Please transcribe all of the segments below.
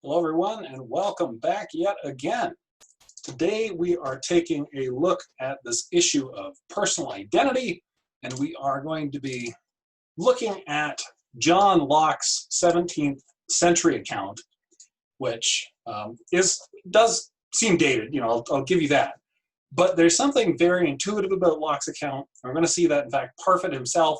Hello everyone and welcome back yet again. Today we are taking a look at this issue of personal identity, and we are going to be looking at John Locke's 17th century account, which does seem dated, I'll give you that. But there's something very intuitive about Locke's account. We're going to see that, in fact, Parfit himself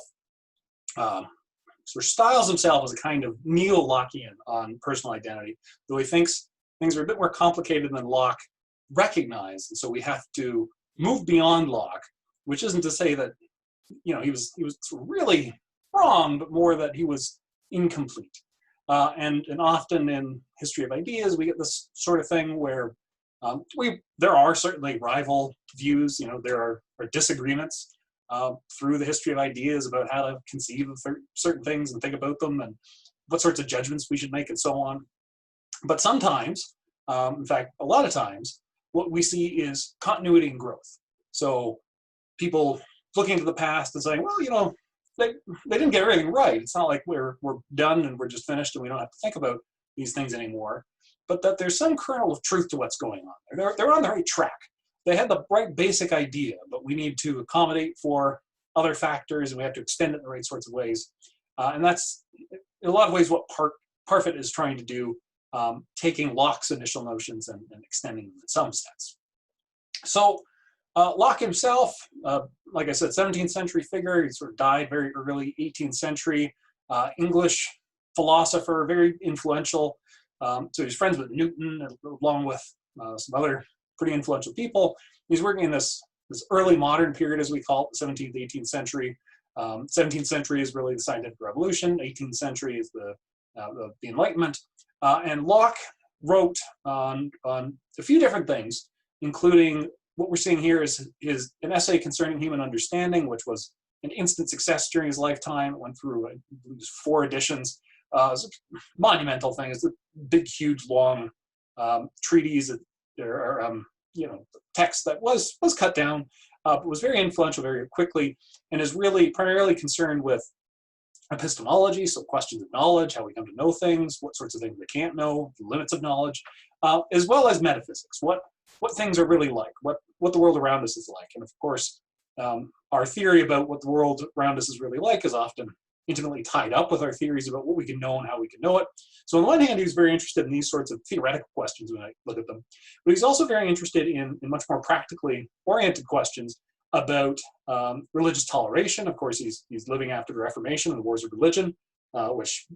sort of styles himself as a kind of neo-Lockean on personal identity, though he thinks things are a bit more complicated than Locke recognized, and so we have to move beyond Locke, which isn't to say that he was really wrong, but more that he was incomplete. And often in history of ideas, we get this sort of thing where there are certainly rival views. There are disagreements through the history of ideas about how to conceive of certain things and think about them and what sorts of judgments we should make and so on. But sometimes, in fact, a lot of times, what we see is continuity and growth. So people looking to the past and saying, well, they didn't get everything right. It's not like we're done and we're just finished and we don't have to think about these things anymore, but that there's some kernel of truth to what's going on. They're on the right track. They had the right basic idea, but we need to accommodate for other factors, and we have to extend it in the right sorts of ways. And that's, in a lot of ways, what Parfit is trying to do, taking Locke's initial notions and extending them in some sense. So Locke himself, like I said, 17th century figure. He sort of died very early 18th century, English philosopher, very influential. So he's friends with Newton, along with some other pretty influential people. He's working in this early modern period, as we call it, the 17th, 18th century. 17th century is really the scientific revolution. 18th century is the Enlightenment. And Locke wrote on a few different things, including what we're seeing here is an essay concerning human understanding, which was an instant success during his lifetime. It went through 4 editions. It's a monumental thing. It's a big, huge, long treatise or text that was cut down, but was very influential very quickly, and is really primarily concerned with epistemology, so questions of knowledge, how we come to know things, what sorts of things we can't know, the limits of knowledge, as well as metaphysics, what things are really like, what the world around us is like. And of course, our theory about what the world around us is really like is often intimately tied up with our theories about what we can know and how we can know it. So on the one hand, he's very interested in these sorts of theoretical questions when I look at them, but he's also very interested in much more practically oriented questions about religious toleration. Of course, he's living after the Reformation and the Wars of Religion, which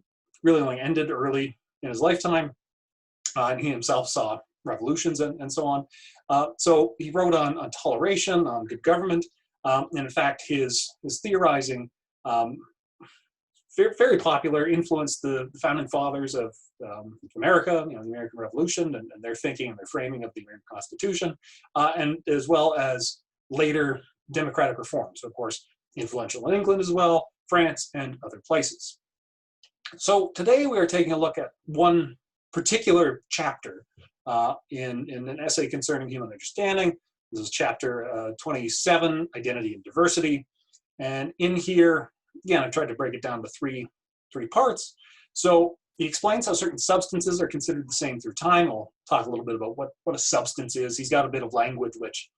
really only ended early in his lifetime, and he himself saw revolutions and so on. So he wrote on toleration, on good government, and in fact, his theorizing, very popular, influenced the founding fathers of America, the American Revolution, and their thinking and their framing of the American Constitution, and as well as later democratic reform. So, of course, influential in England as well, France, and other places. So today we are taking a look at one particular chapter in an essay concerning human understanding. This is chapter 27, Identity and Diversity. And in here, again, I tried to break it down to three parts. So he explains how certain substances are considered the same through time. I'll talk a little bit about what a substance is. He's got a bit of language, which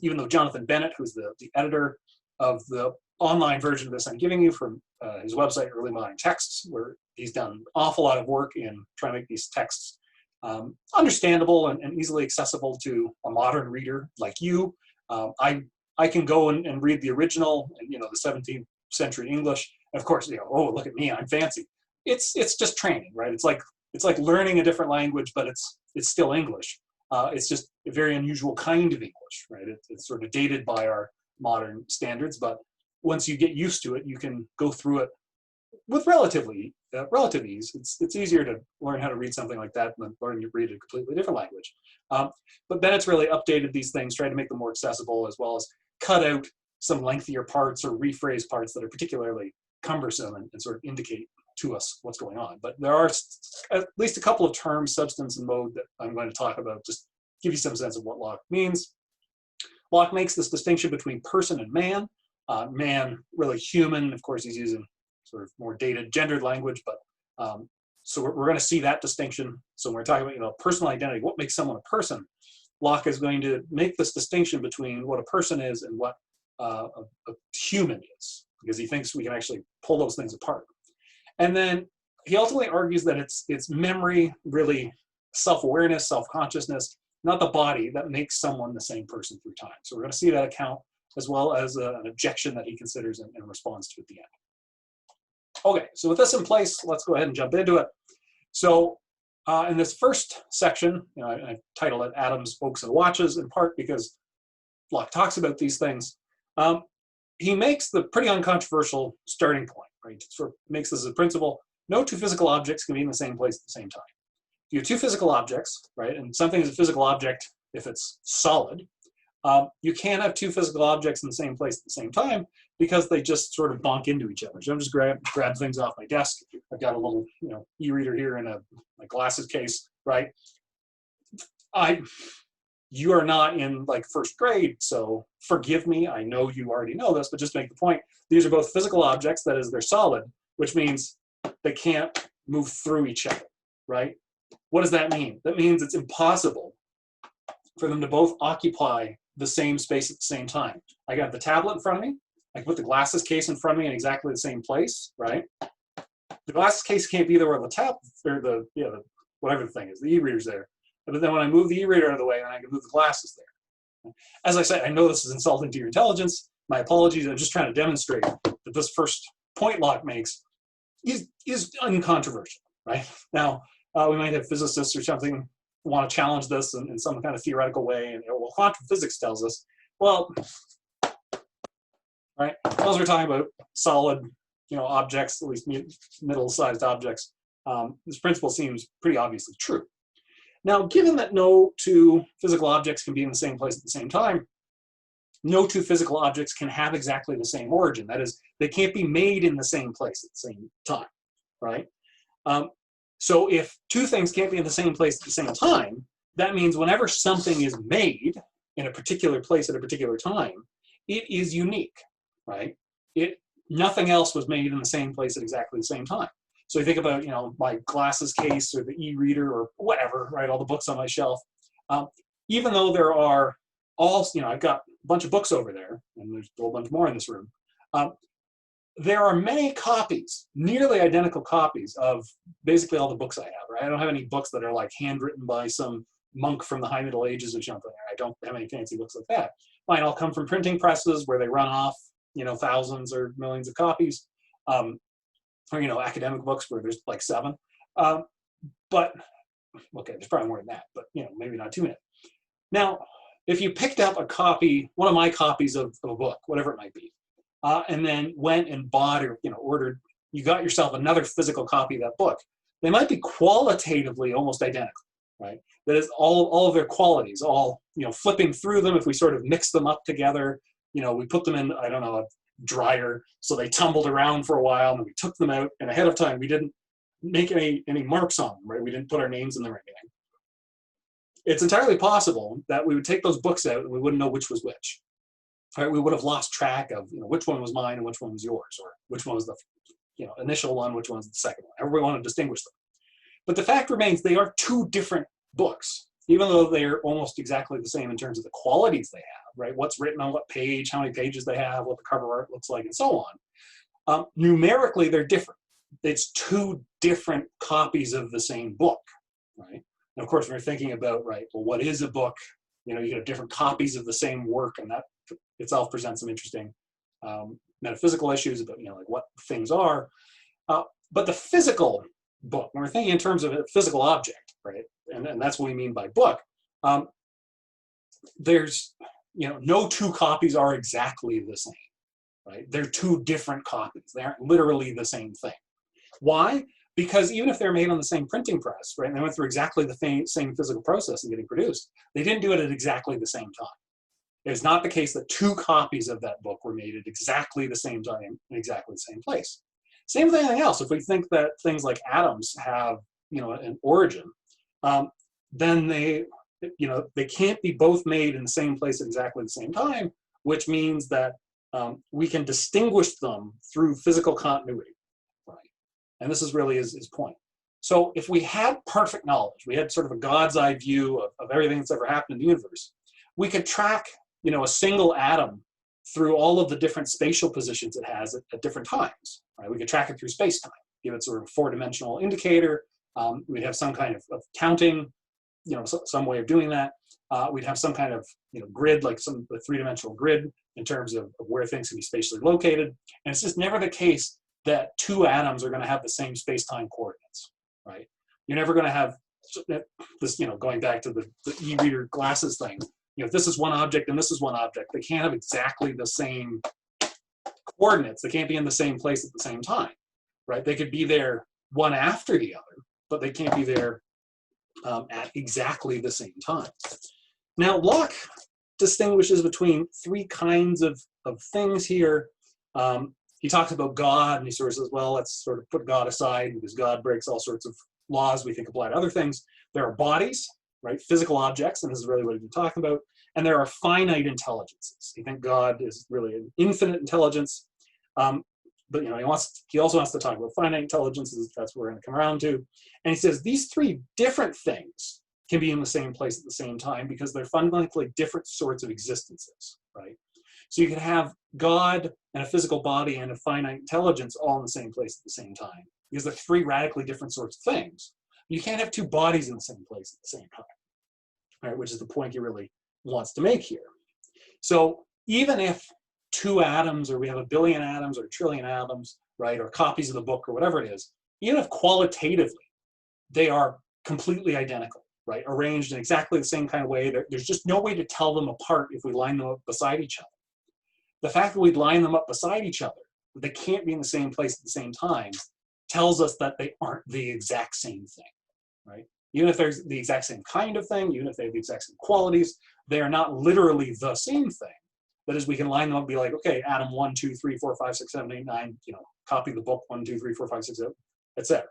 even though Jonathan Bennett, who's the editor of the online version of this I'm giving you from his website, Early Modern Texts, where he's done an awful lot of work in trying to make these texts understandable and easily accessible to a modern reader like you. I can go and read the original, the 17th century English. And of course, oh, look at me, I'm fancy. It's just training, right? It's like learning a different language, but it's still English. It's just a very unusual kind of English, right? It's sort of dated by our modern standards, but once you get used to it, you can go through it with relative ease. It's easier to learn how to read something like that than learning to read a completely different language. But Bennett's really updated these things, tried to make them more accessible, as well as cut out some lengthier parts or rephrase parts that are particularly cumbersome and sort of indicate to us what's going on. But there are at least a couple of terms, substance and mode, that I'm going to talk about, just give you some sense of what Locke means. Locke makes this distinction between person and man. Man, really human. Of course, he's using sort of more dated gendered language, but So we're going to see that distinction. So when we're talking about, personal identity, what makes someone a person, Locke is going to make this distinction between what a person is and what a human is, because he thinks we can actually pull those things apart. And then he ultimately argues that it's memory, really self-awareness, self-consciousness, not the body, that makes someone the same person through time. So we're going to see that account, as well as an objection that he considers and responds to at the end. Okay, so with this in place, let's go ahead and jump into it. So in this first section, I titled it Atoms, Oaks, and Watches, in part because Locke talks about these things. He makes the pretty uncontroversial starting point, right? He sort of makes this as a principle. No two physical objects can be in the same place at the same time. If you have two physical objects, right, and something is a physical object if it's solid, you can't have two physical objects in the same place at the same time because they just sort of bonk into each other. So I'm just grab things off my desk. I've got a little, e-reader here in my glasses case, right? You are not in like first grade, so forgive me. I know you already know this, but just to make the point, these are both physical objects. That is, they're solid, which means they can't move through each other, right? What does that mean? That means it's impossible for them to both occupy the same space at the same time. I got the tablet in front of me. I can put the glasses case in front of me in exactly the same place, right? The glasses case can't be there where the tablet, or the whatever the thing is, the e-reader's there. But then when I move the e-reader out of the way, then I can move the glasses there. As I said, I know this is insulting to your intelligence. My apologies. I'm just trying to demonstrate that this first point Locke makes is uncontroversial, right? Now, we might have physicists or something who want to challenge this in some kind of theoretical way, and well, quantum physics tells us, well, right? As we're talking about solid, objects, at least middle-sized objects, this principle seems pretty obviously true. Now, given that no two physical objects can be in the same place at the same time, no two physical objects can have exactly the same origin. That is, they can't be made in the same place at the same time, right? So if two things can't be in the same place at the same time, that means whenever something is made in a particular place at a particular time, it is unique, right? Nothing else was made in the same place at exactly the same time. So you think about, my glasses case or the e-reader or whatever, right? All the books on my shelf. Even though there are I've got a bunch of books over there, and there's a whole bunch more in this room. There are many copies, nearly identical copies of basically all the books I have, right? I don't have any books that are like handwritten by some monk from the High Middle Ages or something. I don't have any fancy books like that. Mine all come from printing presses where they run off, thousands or millions of copies. Or, academic books where there's like 7. But, okay, there's probably more than that, but, maybe not too many. Now, if you picked up a copy, one of my copies of a book, whatever it might be, and then went and bought or, ordered, you got yourself another physical copy of that book, they might be qualitatively almost identical, right? That is, all of their qualities, all, flipping through them, if we sort of mix them up together, we put them in, I don't know, a dryer, so they tumbled around for a while, and we took them out, and ahead of time we didn't make any marks on them, right? We didn't put our names in them or anything. It's entirely possible that we would take those books out and we wouldn't know which was which. Right? We would have lost track of which one was mine and which one was yours, or which one was the initial one, which one was the second one. However we want to distinguish them. But the fact remains they are two different books, even though they're almost exactly the same in terms of the qualities they have, right? What's written on what page, how many pages they have, what the cover art looks like, and so on. Numerically, they're different. It's two different copies of the same book, right? And of course, when you're thinking about, right, well, what is a book? You have different copies of the same work, and that itself presents some interesting metaphysical issues about, like what things are. But the physical book, when we're thinking in terms of a physical object, right, and that's what we mean by book, there's, no two copies are exactly the same, right? They're two different copies. They aren't literally the same thing. Why? Because even if they're made on the same printing press, right, and they went through exactly the same physical process in getting produced, they didn't do it at exactly the same time. It's not the case that two copies of that book were made at exactly the same time in exactly the same place. Same with anything else. If we think that things like atoms have, an origin, then they can't be both made in the same place at exactly the same time, which means that we can distinguish them through physical continuity, right? And this is really his point. So if we had perfect knowledge, we had sort of a God's eye view of everything that's ever happened in the universe, we could track, a single atom through all of the different spatial positions it has at different times. Right? We could track it through space-time, give it sort of a four-dimensional indicator. We'd have some kind of counting, some way of doing that. We'd have some kind of grid, like a three-dimensional grid in terms of where things can be spatially located. And it's just never the case that two atoms are going to have the same space-time coordinates, right? You're never going to have this, going back to the e-reader glasses thing. If this is one object and this is one object, they can't have exactly the same coordinates. They can't be in the same place at the same time, right? They could be there one after the other, but they can't be there at exactly the same time. Now, Locke distinguishes between three kinds of things here. He talks about God, and he sort of says, well, let's sort of put God aside because God breaks all sorts of laws we think apply to other things. There are bodies, right, physical objects, and this is really what he's talking about, and there are finite intelligences. You think God is really an infinite intelligence, but he also wants to talk about finite intelligences. That's what we're going to come around to. And he says these three different things can be in the same place at the same time because they're fundamentally different sorts of existences, right? So you can have God and a physical body and a finite intelligence all in the same place at the same time because they're three radically different sorts of things. You can't have two bodies in the same place at the same time, right? Which is the point he really wants to make here. So even if two atoms, or we have a billion atoms or a trillion atoms, right, or copies of the book or whatever it is, even if qualitatively they are completely identical, right, arranged in exactly the same kind of way, there's just no way to tell them apart if we line them up beside each other. The fact that we'd line them up beside each other, that they can't be in the same place at the same time, tells us that they aren't the exact same thing, right? Even if they're the exact same kind of thing, even if they have the exact same qualities, they are not literally the same thing. That is, we can line them up and be like, okay, atom 1, 2, 3, 4, 5, 6, 7, 8, 9, copy the book 1, 2, 3, 4, 5, 6, 7, etc.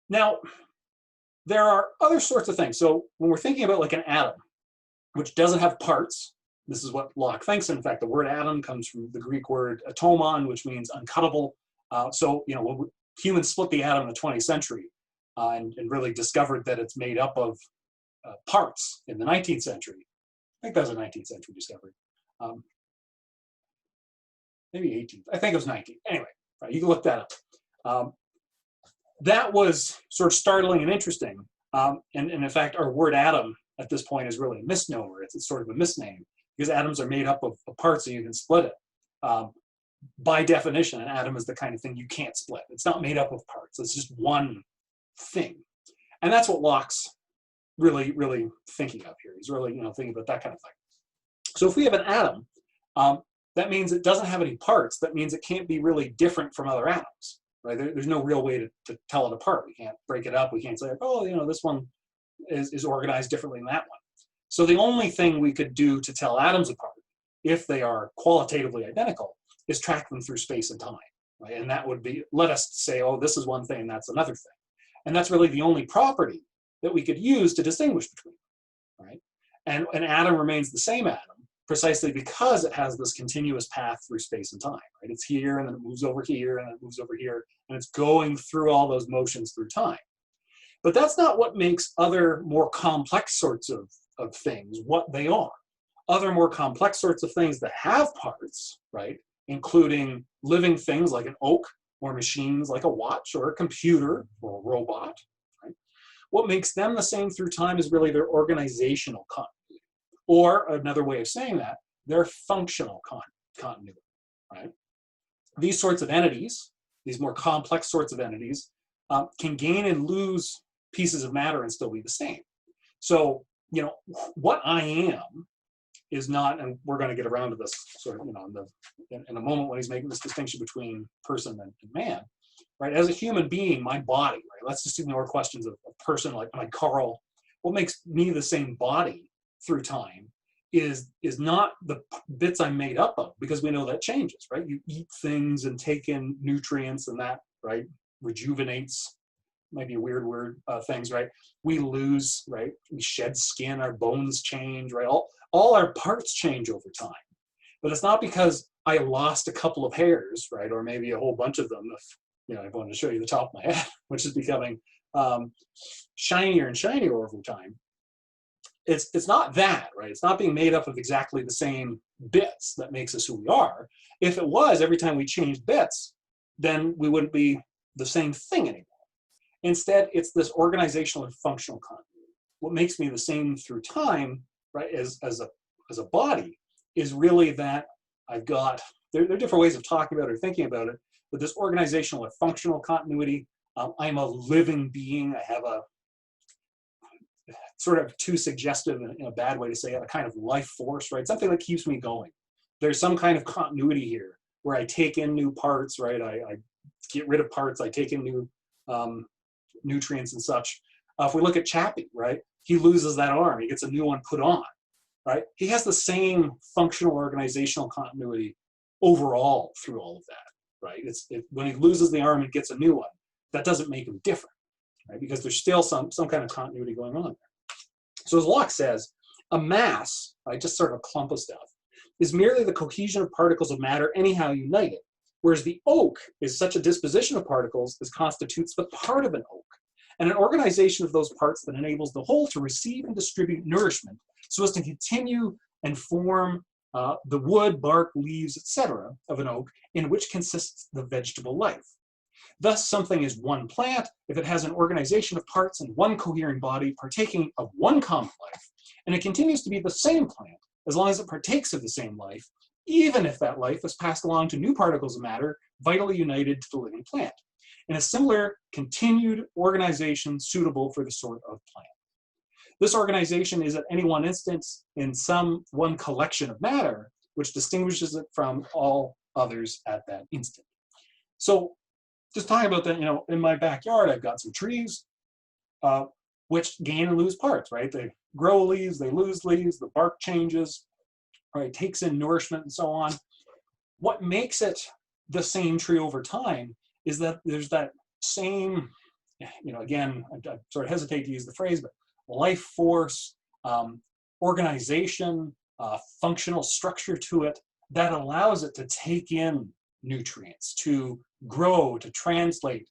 Now, there are other sorts of things. So when we're thinking about like an atom, which doesn't have parts, this is what Locke thinks. In fact, the word atom comes from the Greek word atomon, which means uncuttable. When humans split the atom in the 20th century and really discovered that it's made up of parts in the 19th century. I think that was a 19th century discovery. Maybe 18th. I think it was 19th. Anyway, right, you can look that up. That was sort of startling and interesting. And in fact, our word atom at this point is really a misnomer. It's sort of a misname because atoms are made up of parts so you can split it. By definition, an atom is the kind of thing you can't split. It's not made up of parts. It's just one thing. And that's what Locke's really, really thinking of here. He's really, thinking about that kind of thing. So if we have an atom, that means it doesn't have any parts. That means it can't be really different from other atoms, right? There's no real way to tell it apart. We can't break it up. We can't say, oh, this one is organized differently than that one. So the only thing we could do to tell atoms apart, if they are qualitatively identical, is track them through space and time, right? And that would let us say, oh, this is one thing, that's another thing. And that's really the only property that we could use to distinguish between them, right? And an atom remains the same atom precisely because it has this continuous path through space and time, right? It's here, and then it moves over here, and it moves over here, and it's going through all those motions through time. But that's not what makes other more complex sorts of things what they are. Other more complex sorts of things that have parts, right, including living things like an oak, or machines like a watch, or a computer, or a robot, right? What makes them the same through time is really their organizational continuity. Or another way of saying that, their functional continuity, right? These sorts of entities, these more complex sorts of entities, can gain and lose pieces of matter and still be the same. So, what I am is not, and we're going to get around to this sort of, in a moment when he's making this distinction between person and man, right? As a human being, my body, right? Let's just ignore questions of a person like Carl. What makes me the same body through time is not the bits I'm made up of, because we know that changes, right? You eat things and take in nutrients, and that, right, rejuvenates, might be a weird word, things, right? We lose, right? We shed skin, our bones change, right? All our parts change over time. But it's not because I lost a couple of hairs, right? Or maybe a whole bunch of them, I wanted to show you the top of my head, which is becoming shinier and shinier over time. It's not that, right? It's not being made up of exactly the same bits that makes us who we are. If it was, every time we changed bits, then we wouldn't be the same thing anymore. Instead, it's this organizational and functional continuity. What makes me the same through time, right, as a body, is really that I've got, there are different ways of talking about it or thinking about it, but this organizational or functional continuity, I'm a living being. I have a, sort of too suggestive in a bad way to say it, a kind of life force, right? Something that keeps me going. There's some kind of continuity here where I take in new parts, right? I get rid of parts, I take in new nutrients and such. If we look at Chappie, right? He loses that arm, he gets a new one put on, right? He has the same functional organizational continuity overall through all of that, right? When he loses the arm and gets a new one, that doesn't make him different, right? Because there's still some kind of continuity going on there. So as Locke says, a mass, right, just sort of a clump of stuff, is merely the cohesion of particles of matter anyhow united, whereas the oak is such a disposition of particles as constitutes the part of an oak, and an organization of those parts that enables the whole to receive and distribute nourishment so as to continue and form the wood, bark, leaves, etc. of an oak, in which consists the vegetable life. Thus, something is one plant if it has an organization of parts and one coherent body partaking of one common life, and it continues to be the same plant as long as it partakes of the same life, even if that life is passed along to new particles of matter vitally united to the living plant, in a similar continued organization suitable for the sort of plant. This organization is at any one instance in some one collection of matter, which distinguishes it from all others at that instant. So, just talking about that, in my backyard, I've got some trees, which gain and lose parts, right? They grow leaves, they lose leaves, the bark changes, right? Takes in nourishment and so on. What makes it the same tree over time is that there's that same, again, I sort of hesitate to use the phrase, but life force, organization, functional structure to it that allows it to take in nutrients, to grow, to translate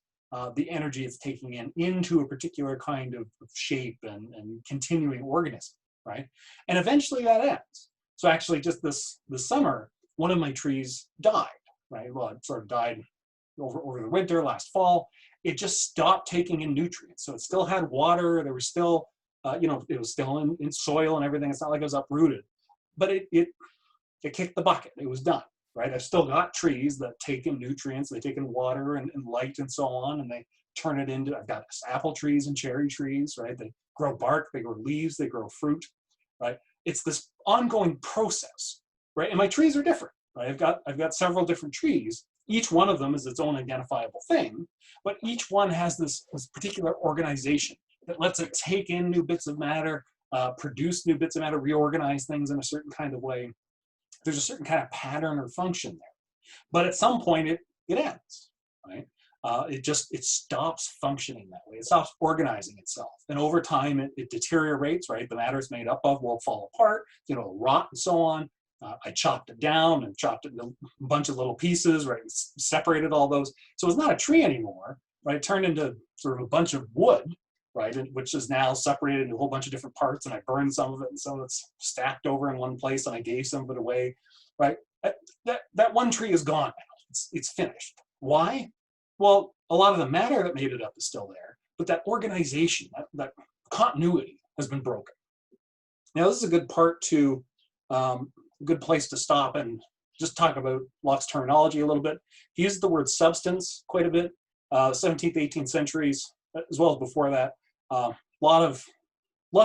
the energy it's taking in into a particular kind of shape and continuing organism, right? And eventually that ends. So actually just this summer, one of my trees died, right? Well, it sort of died over the winter, last fall. It just stopped taking in nutrients. So it still had water, there was still, it was still in soil and everything. It's not like it was uprooted, but it kicked the bucket, it was done. Right, I've still got trees that take in nutrients, they take in water and light and so on, and they turn it into, I've got apple trees and cherry trees, right? They grow bark, they grow leaves, they grow fruit, right? It's this ongoing process, right? And my trees are different, right? I've got several different trees. Each one of them is its own identifiable thing, but each one has this particular organization that lets it take in new bits of matter, produce new bits of matter, reorganize things in a certain kind of way. There's a certain kind of pattern or function there. But at some point it ends, right? It stops functioning that way. It stops organizing itself. And over time it deteriorates, right? The matter it's made up of will fall apart, rot and so on. I chopped it down and chopped it into a bunch of little pieces, right? Separated all those. So it's not a tree anymore, right? It turned into sort of a bunch of wood, right? Which is now separated into a whole bunch of different parts, and I burned some of it, and some of it's stacked over in one place, and I gave some of it away, right? That one tree is gone now. It's finished. Why? Well, a lot of the matter that made it up is still there, but that organization, that continuity has been broken. Now, this is a good part to, a good place to stop and just talk about Locke's terminology a little bit. He used the word substance quite a bit, 17th, 18th centuries, as well as before that. A lot of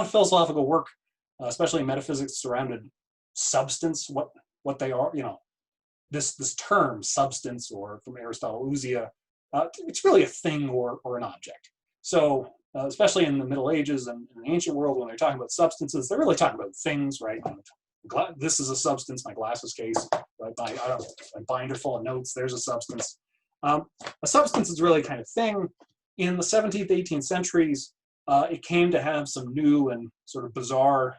philosophical work, especially in metaphysics, surrounded substance, what they are. This term substance, or from Aristotle, ousia, it's really a thing or an object. So especially in the Middle Ages and in the ancient world, when they're talking about substances, they're really talking about things, right? This is a substance, my glasses case, right? My binder full of notes, there's a substance. A substance is really kind of thing. In the 17th, 18th centuries, it came to have some new and sort of bizarre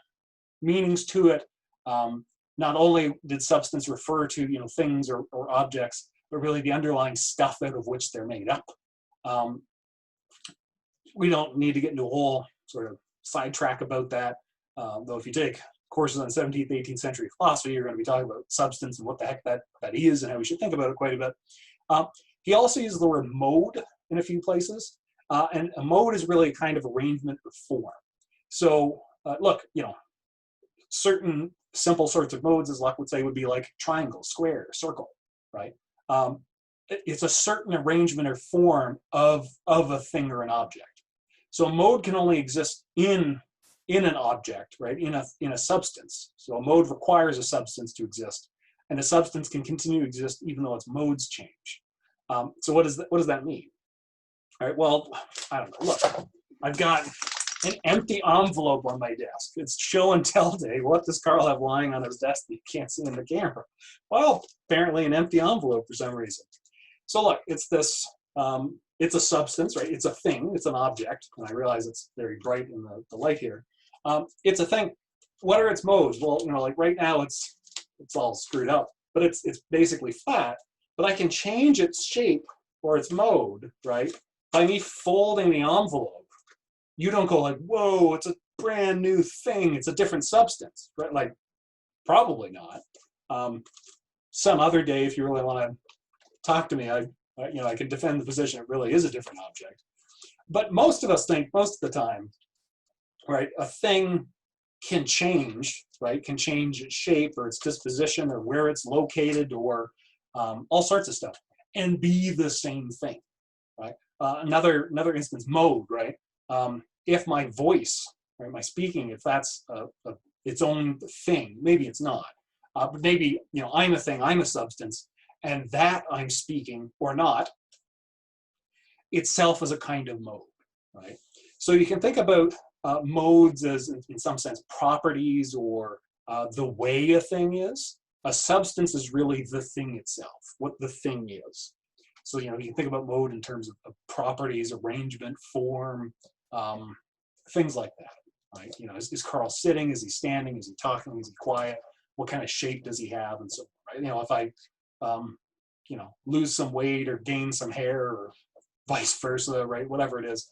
meanings to it. Not only did substance refer to things or objects, but really the underlying stuff out of which they're made up. We don't need to get into a whole sort of sidetrack about that, though if you take courses on 17th, 18th century philosophy, you're going to be talking about substance and what the heck that is and how we should think about it quite a bit. He also uses the word mode in a few places, and a mode is really a kind of arrangement or form. So look, certain simple sorts of modes, as Locke would say, would be like triangle, square, circle, right? It's a certain arrangement or form of a thing or an object. So a mode can only exist in an object, right? In a substance. So a mode requires a substance to exist, and a substance can continue to exist even though its modes change. So what does that mean? All right. Well, I don't know. Look, I've got an empty envelope on my desk. It's show and tell day. What does Carl have lying on his desk that you can't see in the camera? Well, apparently an empty envelope for some reason. So look, it's this. It's a substance, right? It's a thing. It's an object. And I realize it's very bright in the light here. It's a thing. What are its modes? Well, like right now it's all screwed up, but it's basically flat. But I can change its shape or its mode, right? By me folding the envelope. You don't go like, whoa, it's a brand new thing. It's a different substance, right? Like, probably not. Some other day, if you really want to talk to me, I can defend the position. It really is a different object. But most of us think, most of the time, right, a thing can change, right? Can change its shape or its disposition or where it's located or all sorts of stuff and be the same thing, right? Another instance, mode, right? If my voice, right, my speaking, if that's its own thing, maybe it's not. But maybe, I'm a thing, I'm a substance, and that I'm speaking or not, itself is a kind of mode, right? So you can think about modes as, in some sense, properties or the way a thing is. A substance is really the thing itself, what the thing is. So, you can think about mode in terms of properties, arrangement, form, things like that, right? Is Carl sitting? Is he standing? Is he talking? Is he quiet? What kind of shape does he have? And so, right? If I, lose some weight or gain some hair or vice versa, right? Whatever it is,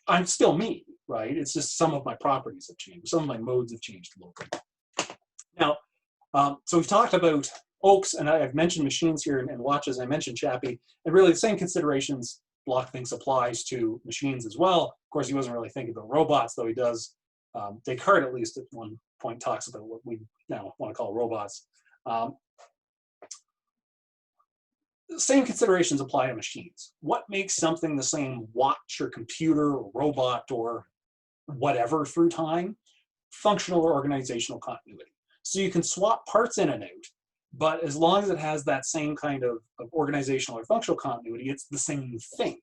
I'm still me, right? It's just some of my properties have changed. Some of my modes have changed a little bit. Now, so we've talked about Oaks, and I've mentioned machines here and watches. I mentioned Chappie, and really the same considerations Locke thinks applies to machines as well. Of course, he wasn't really thinking about robots, though he does. Descartes, at least at one point, talks about what we now want to call robots. The same considerations apply to machines. What makes something the same watch or computer or robot or whatever through time? Functional or organizational continuity. So you can swap parts in and out, but as long as it has that same kind of organizational or functional continuity, it's the same thing.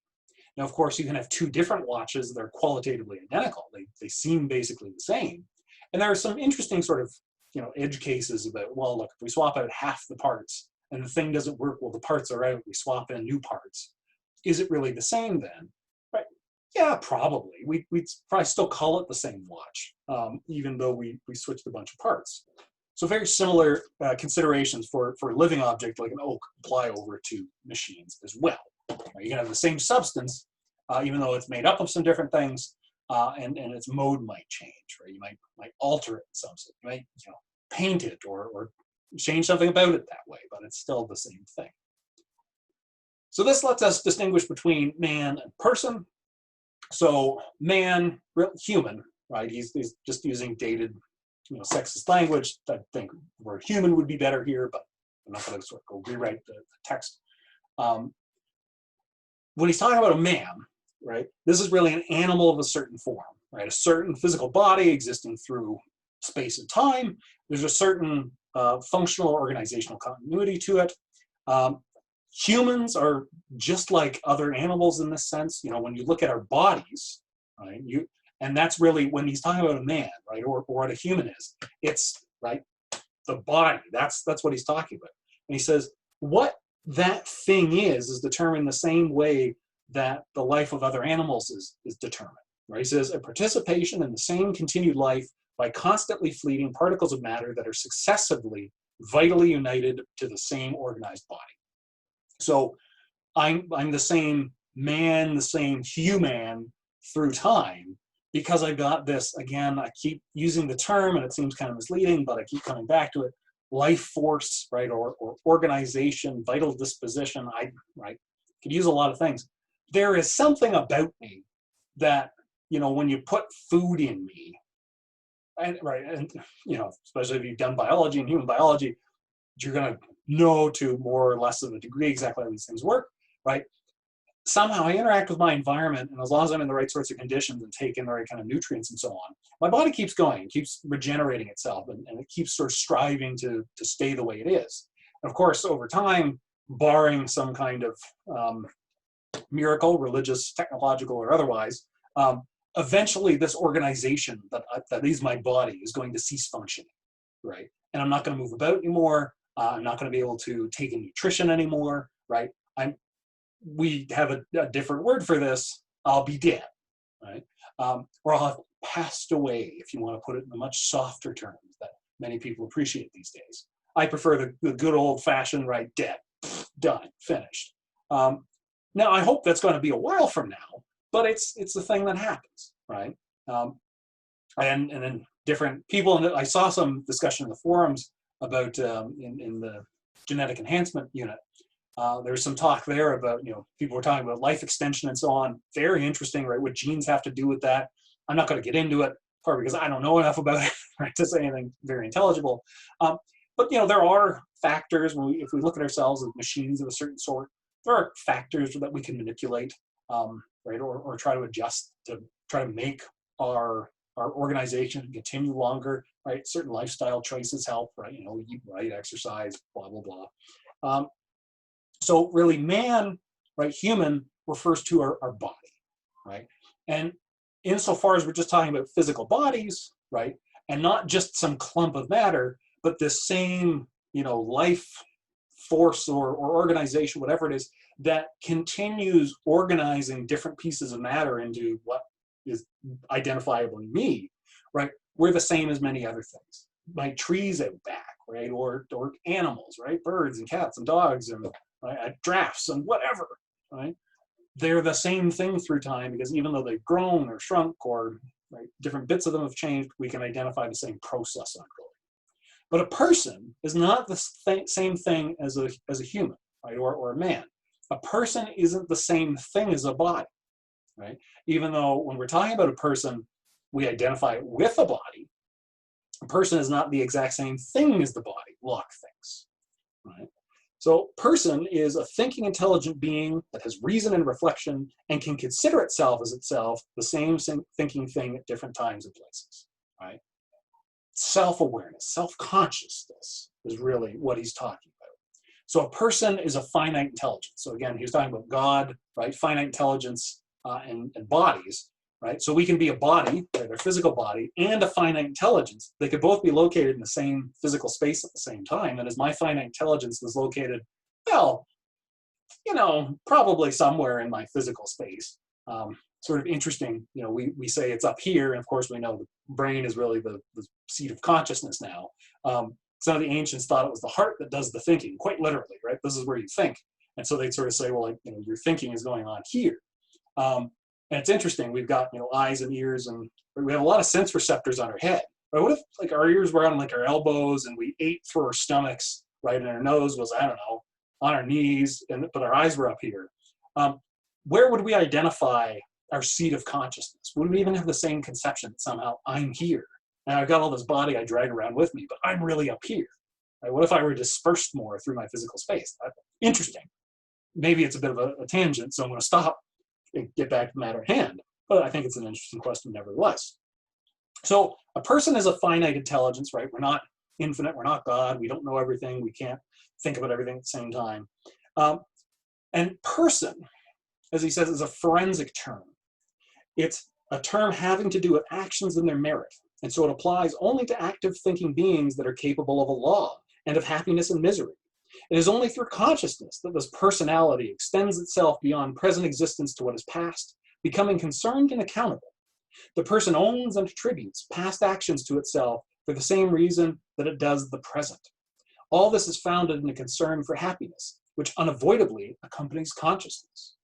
Now, of course, you can have two different watches that are qualitatively identical. They seem basically the same. And there are some interesting sort of edge cases about, well, look, if we swap out half the parts and the thing doesn't work, well, the parts are out, we swap in new parts. Is it really the same then? Right? Yeah, probably. We'd probably still call it the same watch, even though we switched a bunch of parts. So very similar considerations for a living object like an oak apply over to machines as well. You can have the same substance, even though it's made up of some different things, and its mode might change, right? You might alter it in some sense. You might paint it or change something about it that way, but it's still the same thing. So this lets us distinguish between man and person. So man, human, right? He's just using dated, sexist language. I think the word human would be better here, but I'm not going to sort of go rewrite the text. When he's talking about a man, right, this is really an animal of a certain form, right? A certain physical body existing through space and time. There's a certain functional organizational continuity to it. Humans are just like other animals in this sense. When you look at our bodies, right, and that's really when he's talking about a man, right, or what a human is. It's right, the body. That's what he's talking about. And he says what that thing is determined the same way that the life of other animals is determined. Right? He says a participation in the same continued life by constantly fleeting particles of matter that are successively vitally united to the same organized body. So I'm the same man, the same human through time, because I've got this, again, I keep using the term and it seems kind of misleading, but I keep coming back to it, life force, right, or organization, vital disposition. Right, could use a lot of things. There is something about me that, when you put food in me, and right, and especially if you've done biology and human biology, you're going to know to more or less of a degree exactly how these things work, right? Somehow I interact with my environment, and as long as I'm in the right sorts of conditions and take in the right kind of nutrients and so on, my body keeps going, it keeps regenerating itself, and it keeps sort of striving to stay the way it is. And of course, over time, barring some kind of miracle, religious, technological, or otherwise, eventually this organization that is my body is going to cease functioning, right? And I'm not going to move about anymore. I'm not going to be able to take in nutrition anymore, right? We have a different word for this. I'll be dead, right? Or I'll have passed away, if you want to put it in a much softer terms that many people appreciate these days. I prefer the good old-fashioned, right, dead, done, finished. Now, I hope that's going to be a while from now, but it's the thing that happens, right? And then different people, and I saw some discussion in the forums about in the genetic enhancement unit. There's some talk there about, people were talking about life extension and so on. Very interesting, right? What genes have to do with that. I'm not going to get into it, partly because I don't know enough about it, right, to say anything very intelligible. But there are factors if we look at ourselves as machines of a certain sort. There are factors that we can manipulate, right, or try to adjust to try to make our organization continue longer, right? Certain lifestyle choices help, right? We eat right, exercise, blah blah blah. So really, man, right, human refers to our body, right? And insofar as we're just talking about physical bodies, right, and not just some clump of matter, but this same, life force or organization, whatever it is, that continues organizing different pieces of matter into what is identifiable in me, right? We're the same as many other things. Like trees out back, right, or animals, right, birds and cats and dogs and right, giraffes and whatever, right? They're the same thing through time, because even though they've grown or shrunk or right, different bits of them have changed, we can identify the same process ongoing. But a person is not the same thing as a human, right, or a man. A person isn't the same thing as a body, right? Even though when we're talking about a person, we identify it with a body, a person is not the exact same thing as the body, Locke thinks, right? So person is a thinking, intelligent being that has reason and reflection and can consider itself as itself the same thinking thing at different times and places, right? Self-awareness, self-consciousness is really what he's talking about. So a person is a finite intelligence. So again, he was talking about God, right? Finite intelligence and bodies, right? So we can be a body, right, a physical body, and a finite intelligence. They could both be located in the same physical space at the same time. And as my finite intelligence is located, well, probably somewhere in my physical space. Sort of interesting, we say it's up here, and of course we know the brain is really the seat of consciousness now. Some of the ancients thought it was the heart that does the thinking, quite literally, right? This is where you think. And so they'd sort of say, well, your thinking is going on here. And it's interesting, we've got, eyes and ears, and we have a lot of sense receptors on our head. But what if like our ears were on like our elbows and we ate through our stomachs, right? And our nose was, I don't know, on our knees, but our eyes were up here. Where would we identify our seat of consciousness? Would we even have the same conception that somehow I'm here? And I've got all this body I drag around with me, but I'm really up here. Right? What if I were dispersed more through my physical space? Interesting. Maybe it's a bit of a tangent, so I'm going to stop and get back to the matter at hand. But I think it's an interesting question nevertheless. So a person is a finite intelligence, right? We're not infinite. We're not God. We don't know everything. We can't think about everything at the same time. And person, as he says, is a forensic term. It's a term having to do with actions and their merit. And so it applies only to active thinking beings that are capable of a law and of happiness and misery. It is only through consciousness that this personality extends itself beyond present existence to what is past, becoming concerned and accountable. The person owns and attributes past actions to itself for the same reason that it does the present. All this is founded in a concern for happiness, which unavoidably accompanies consciousness.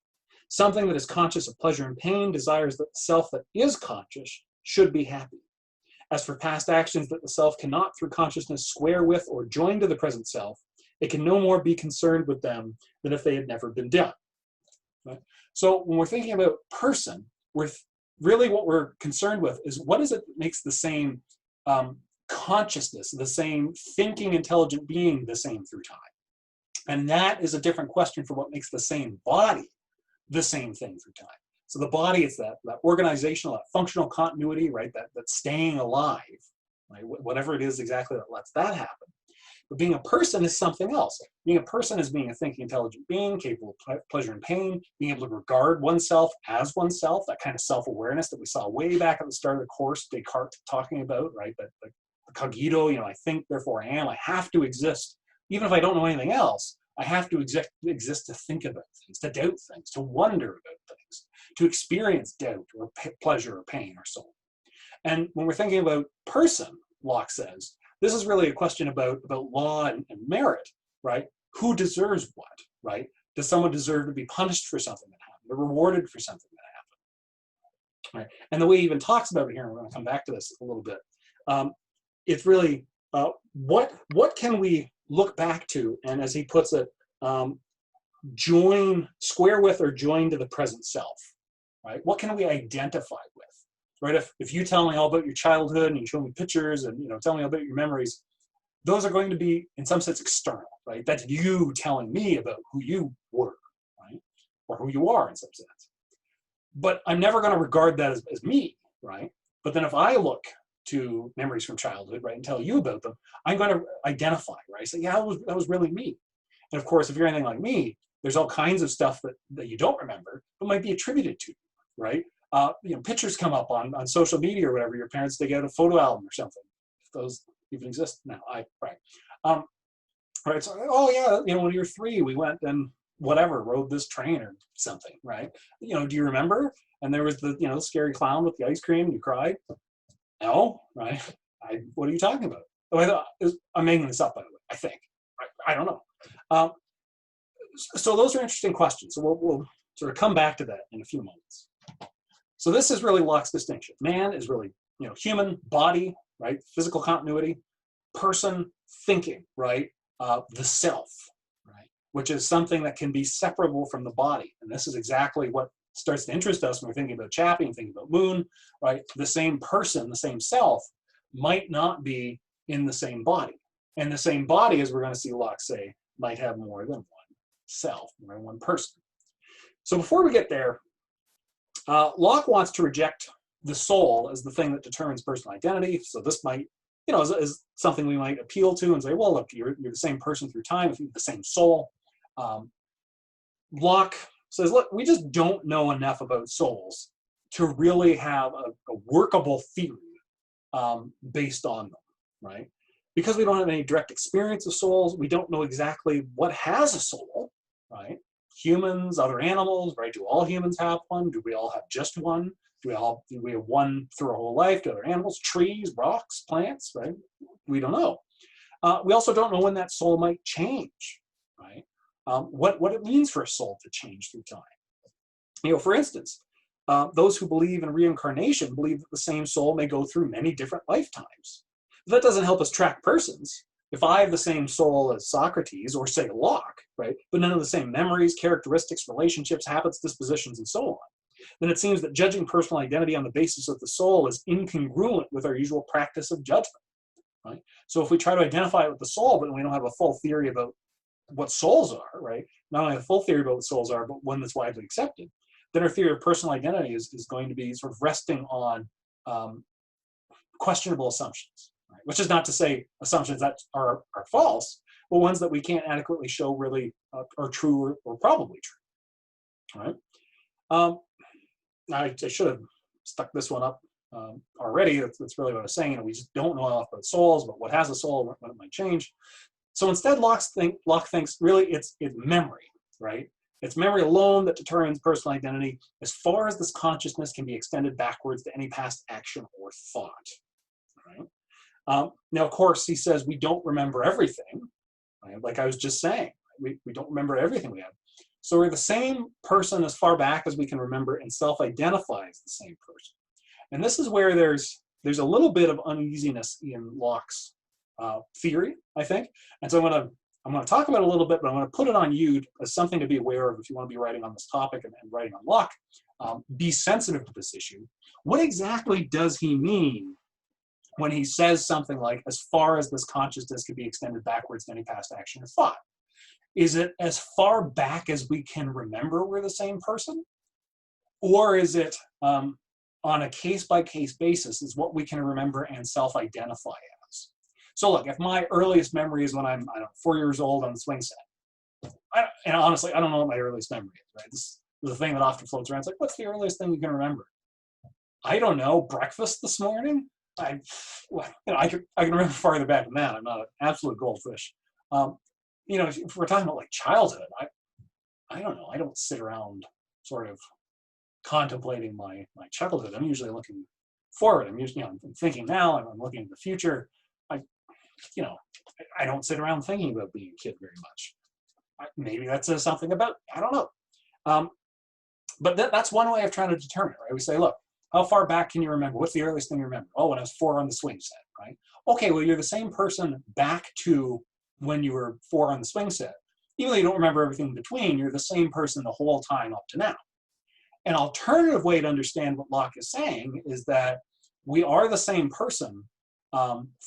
Something that is conscious of pleasure and pain desires that the self that is conscious should be happy. As for past actions that the self cannot through consciousness square with or join to the present self, it can no more be concerned with them than if they had never been done. Right? So when we're thinking about person, really what we're concerned with is what is it that makes the same consciousness, the same thinking, intelligent being the same through time. And that is a different question for what makes the same body the same thing through time. So the body is that organizational, that functional continuity, right? That staying alive, right? Whatever it is exactly that lets that happen. But being a person is something else. Being a person is being a thinking, intelligent being, capable of pleasure and pain, being able to regard oneself as oneself, that kind of self-awareness that we saw way back at the start of the course, Descartes talking about, right? That the cogito, I think, therefore I am. I have to exist. Even if I don't know anything else, I have to exist to think about things, to doubt things, to wonder about things, to experience doubt or pleasure or pain or so on. And when we're thinking about person, Locke says, this is really a question about law and merit, right? Who deserves what, right? Does someone deserve to be punished for something that happened or rewarded for something that happened, right? And the way he even talks about it here, and we're going to come back to this a little bit, it's really what can we look back to, and as he puts it, square with or join to the present self, right? What can we identify with? Right? If you tell me all about your childhood and you show me pictures and tell me about your memories, those are going to be in some sense external, right? That's you telling me about who you were, right? Or who you are in some sense. But I'm never going to regard that as me, right? But then if I look to memories from childhood, right, and tell you about them, I'm going to identify, right? Say, yeah, that was really me. And of course, if you're anything like me, there's all kinds of stuff that you don't remember, but might be attributed to you, right? Pictures come up on social media or whatever. Your parents dig out a photo album or something. If those even exist now, right. So, oh yeah, when you were 3, we went and rode this train or something, right? Do you remember? And there was the scary clown with the ice cream. And you cried. No, right? What are you talking about? Oh, I'm making this up, by the way. I think. I don't know. So those are interesting questions. So we'll sort of come back to that in a few moments. So this is really Locke's distinction. Man is really, human, body, right? Physical continuity, person, thinking, right? The self, right? Which is something that can be separable from the body. And this is exactly what starts to interest us when we're thinking about Chappie and thinking about Moon, right? The same person, the same self, might not be in the same body. And the same body, as we're going to see Locke say, might have more than one self, more than one person. So before we get there, Locke wants to reject the soul as the thing that determines personal identity. So this might, is something we might appeal to and say, well, look, you're the same person through time if you have the same soul. Locke says, look, we just don't know enough about souls to really have a workable theory based on them, right? Because we don't have any direct experience of souls, we don't know exactly what has a soul, right? Humans, other animals, right? Do all humans have one? Do we all have just one? Do we have one through our whole life? Do other animals, trees, rocks, plants, right? We don't know. We also don't know when that soul might change, right? What it means for a soul to change through time. For instance, those who believe in reincarnation believe that the same soul may go through many different lifetimes. But that doesn't help us track persons. If I have the same soul as Socrates or say Locke, right, but none of the same memories, characteristics, relationships, habits, dispositions, and so on, then it seems that judging personal identity on the basis of the soul is incongruent with our usual practice of judgment, right? So if we try to identify it with the soul, but we don't have a full theory about what souls are, right? Not only a full theory about what souls are, but one that's widely accepted, then our theory of personal identity is going to be sort of resting on questionable assumptions. Which is not to say assumptions that are false, but ones that we can't adequately show really are true or probably true. All right. I should have stuck this one up already. That's really what I was saying. We just don't know enough about souls, but what has a soul, what it might change. So instead, Locke thinks really it's memory, right? It's memory alone that determines personal identity as far as this consciousness can be extended backwards to any past action or thought, right? Now, of course, he says we don't remember everything, right? Like I was just saying. We don't remember everything we have. So we're the same person as far back as we can remember and self-identify as the same person. And this is where there's a little bit of uneasiness in Locke's theory, I think. And so I'm gonna talk about it a little bit, but I'm gonna put it on you as something to be aware of if you want to be writing on this topic and writing on Locke. Be sensitive to this issue. What exactly does he mean when he says something like, as far as this consciousness can be extended backwards to any past action or thought? Is it as far back as we can remember we're the same person? Or is it on a case-by-case basis is what we can remember and self-identify as? So look, if my earliest memory is when I'm, I don't know, 4 years old on the swing set, and honestly, I don't know what my earliest memory is, right? This is the thing that often floats around. It's like, what's the earliest thing you can remember? I don't know, breakfast this morning? I can remember farther back than that. I'm not an absolute goldfish. If we're talking about like childhood, I don't know. I don't sit around sort of contemplating my childhood. I'm usually looking forward. I'm usually, I'm thinking now, and I'm looking at the future. I don't sit around thinking about being a kid very much. Maybe that says something about, I don't know. But that's one way of trying to determine it, right? We say, look, how far back can you remember? What's the earliest thing you remember? Oh, when I was 4 on the swing set, right? Okay, well, you're the same person back to when you were 4 on the swing set. Even though you don't remember everything in between, you're the same person the whole time up to now. An alternative way to understand what Locke is saying is that we are the same person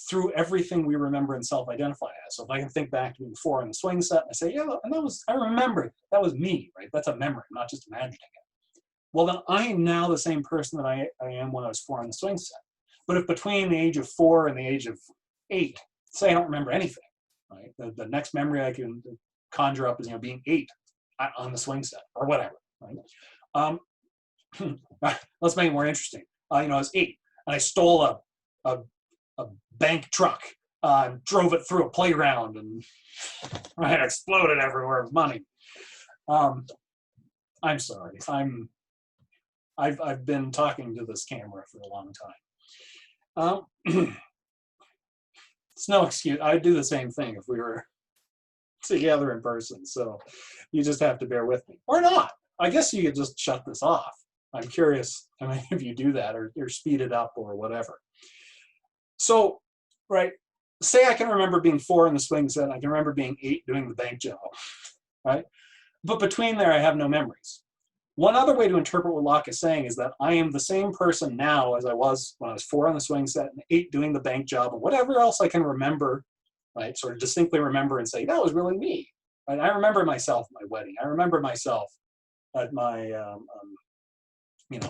through everything we remember and self-identify as. So if I can think back to being 4 on the swing set, and I say, yeah, and I remember that was me, right? That's a memory, I'm not just imagining it. Well, then I am now the same person that I am when I was 4 on the swing set. But if between the age of 4 and the age of 8, say I don't remember anything, right? The next memory I can conjure up is being 8 on the swing set or whatever, right? Let's make it more interesting. I was 8 and I stole a bank truck, drove it through a playground, and it exploded everywhere with money. I'm sorry. I've been talking to this camera for a long time. It's no excuse. I'd do the same thing if we were together in person. So you just have to bear with me, or not. I guess you could just shut this off. I'm curious how many of you do that, or speed it up, or whatever. So, right, say I can remember being 4 in the swing set, I can remember being 8 doing the bank job, right? But between there, I have no memories. One other way to interpret what Locke is saying is that I am the same person now as I was when I was 4 on the swing set and 8 doing the bank job, and whatever else I can remember, right, sort of distinctly remember and say, that was really me. Right? I remember myself at my wedding. I remember myself at my,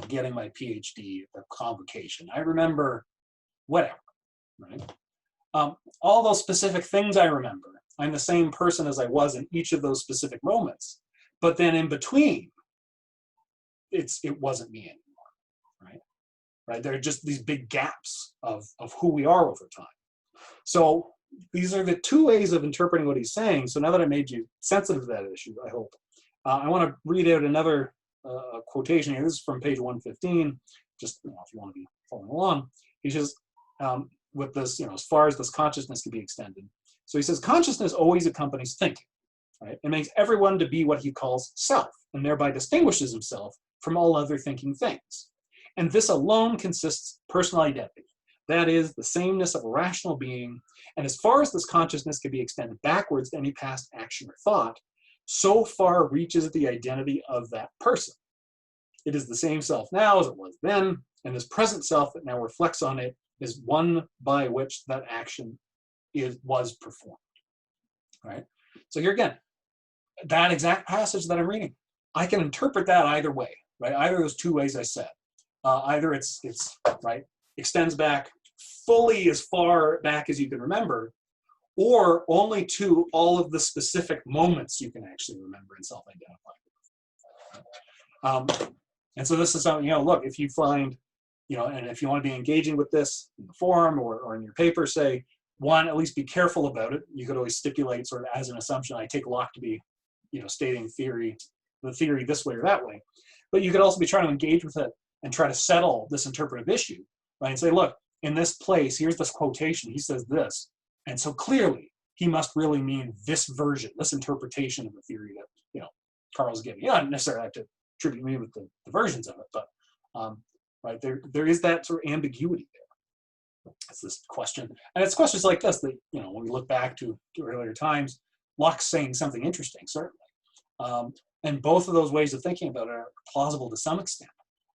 getting my PhD at the convocation. I remember whatever. Right? All those specific things I remember. I'm the same person as I was in each of those specific moments. But then in between, it wasn't me anymore. Right? There are just these big gaps of who we are over time. So these are the 2 ways of interpreting what he's saying. So now that I made you sensitive to that issue, I hope. I want to read out another quotation here. This is from page 115. Just if you want to be following along. He says, with this, as far as this consciousness can be extended. So he says, consciousness always accompanies thinking, right? It makes everyone to be what he calls self, and thereby distinguishes himself from all other thinking things. And this alone consists personal identity. That is, the sameness of a rational being. And as far as this consciousness can be extended backwards to any past action or thought, so far reaches the identity of that person. It is the same self now as it was then, and this present self that now reflects on it is one by which that action was performed, right? So here again, that exact passage that I'm reading, I can interpret that either way, right? Either of those 2 ways I said. Either it's right, extends back fully as far back as you can remember, or only to all of the specific moments you can actually remember and self-identify. And so this is how, look, if you find, and if you want to be engaging with this in the forum or in your paper, say, 1, at least be careful about it. You could always stipulate sort of as an assumption, I take Locke to be, stating the theory this way or that way. But you could also be trying to engage with it and try to settle this interpretive issue, right? And say, look, in this place, here's this quotation, he says this. And so clearly, he must really mean this version, this interpretation of the theory that, you know, Carl's giving. You don't necessarily have to attribute me with the versions of it, but right, there is that sort of ambiguity there. It's this question, and it's questions like this that, you know, when we look back to earlier times, Locke's saying something interesting, certainly. And both of those ways of thinking about it are plausible to some extent.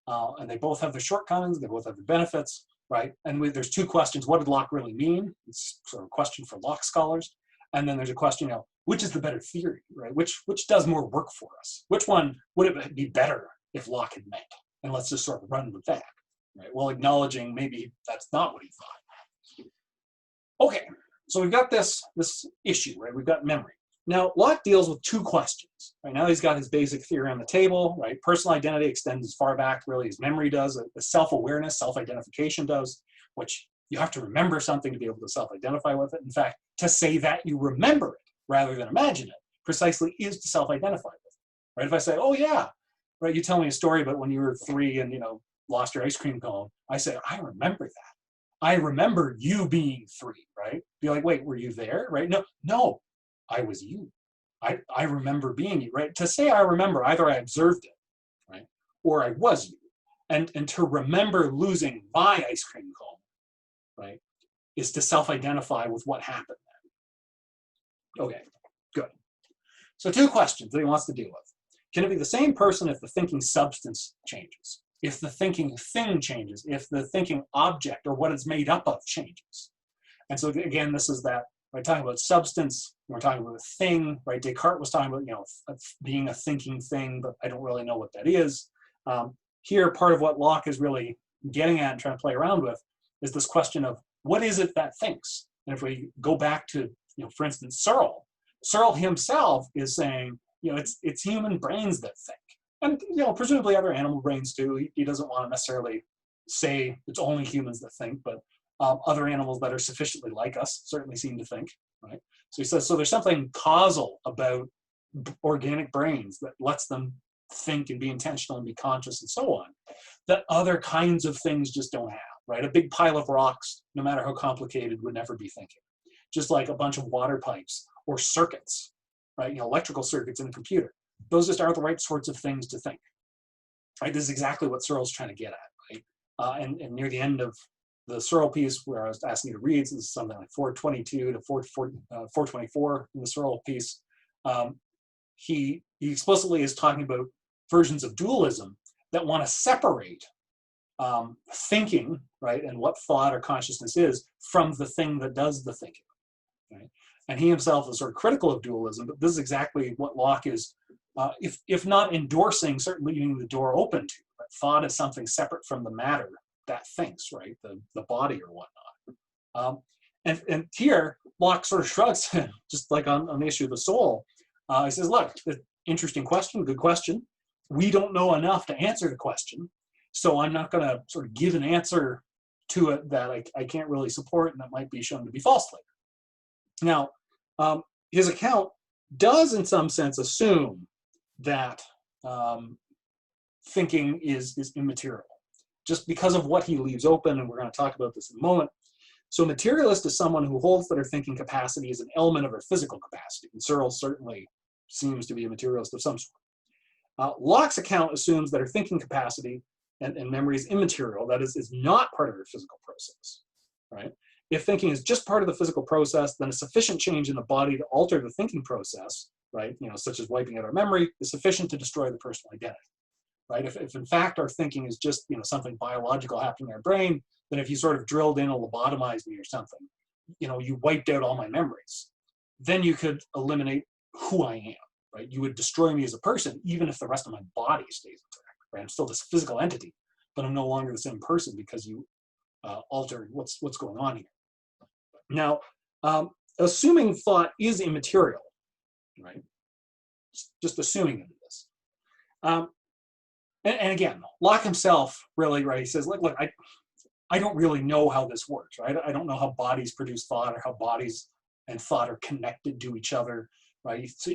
And they both have their shortcomings, they both have their benefits, right? And there's two questions. What did Locke really mean? It's sort of a question for Locke scholars. And then there's a question, you know, which is the better theory, right? Which does more work for us? Which one would it be better if Locke had meant? And let's just sort of run with that, right? While acknowledging maybe that's not what he thought. Okay, so we've got this issue, right? We've got memory. Now, Locke deals with two questions. Right now, he's got his basic theory on the table, right? Personal identity extends as far back, really, as memory does, as self-awareness, self-identification does, which you have to remember something to be able to self-identify with it. In fact, to say that you remember it rather than imagine it precisely is to self-identify with it, right? If I say, oh yeah, right, you tell me a story about when you were 3 and, you know, lost your ice cream cone, I say, I remember that. I remember you being 3, right? Be like, wait, were you there, right? No, I was you. I remember being you, right? To say I remember, either I observed it, right, or I was you. And to remember losing my ice cream cone, right, is to self-identify with what happened then. Okay, good. So 2 questions that he wants to deal with. Can it be the same person if the thinking substance changes? If the thinking thing changes? If the thinking object or what it's made up of changes? And so again, this is that, we're talking about substance, we're talking about a thing, right? Descartes was talking about, you know, being a thinking thing, but I don't really know what that is. Here, part of what Locke is really getting at and trying to play around with is this question of what is it that thinks? And if we go back to, you know, for instance, Searle himself is saying, you know, it's human brains that think. And, you know, presumably other animal brains too. He doesn't want to necessarily say it's only humans that think, but other animals that are sufficiently like us certainly seem to think, right? So he says, so there's something causal about organic brains that lets them think and be intentional and be conscious and so on, that other kinds of things just don't have, right? A big pile of rocks, no matter how complicated, would never be thinking. Just like a bunch of water pipes or circuits, right? You know, electrical circuits in a computer. Those just aren't the right sorts of things to think, right? This is exactly what Searle's trying to get at, right? And near the end of the Searle piece, where I was asking you to read, so this is something like 422 to 424 in the Searle piece, he explicitly is talking about versions of dualism that want to separate thinking, right, and what thought or consciousness is from the thing that does the thinking, right? And he himself is sort of critical of dualism, but this is exactly what Locke is, if not endorsing, certainly leaving the door open to. Right? Thought is something separate from the matter that thinks, right, the body or whatnot. And here, Locke sort of shrugs, just like on the issue of the soul. He says, look, interesting question, good question. We don't know enough to answer the question, so I'm not going to sort of give an answer to it that I can't really support and that might be shown to be false later. Now, his account does in some sense assume that thinking is immaterial, just because of what he leaves open, and we're going to talk about this in a moment. So materialist is someone who holds that our thinking capacity is an element of our physical capacity, and Searle certainly seems to be a materialist of some sort. Locke's account assumes that our thinking capacity and memory is immaterial, that is not part of our physical process, right? If thinking is just part of the physical process, then a sufficient change in the body to alter the thinking process, right, you know, such as wiping out our memory, is sufficient to destroy the personal identity, right? If in fact our thinking is just, you know, something biological happening in our brain, then if you sort of drilled in or lobotomized me or something, you know, you wiped out all my memories, then you could eliminate who I am, right? You would destroy me as a person, even if the rest of my body stays intact, right? I'm still this physical entity, but I'm no longer the same person because you altered what's going on here. Now, assuming thought is immaterial, right? Just assuming it is. And again, Locke himself really, right, he says, look, I don't really know how this works, right? I don't know how bodies produce thought or how bodies and thought are connected to each other, right? So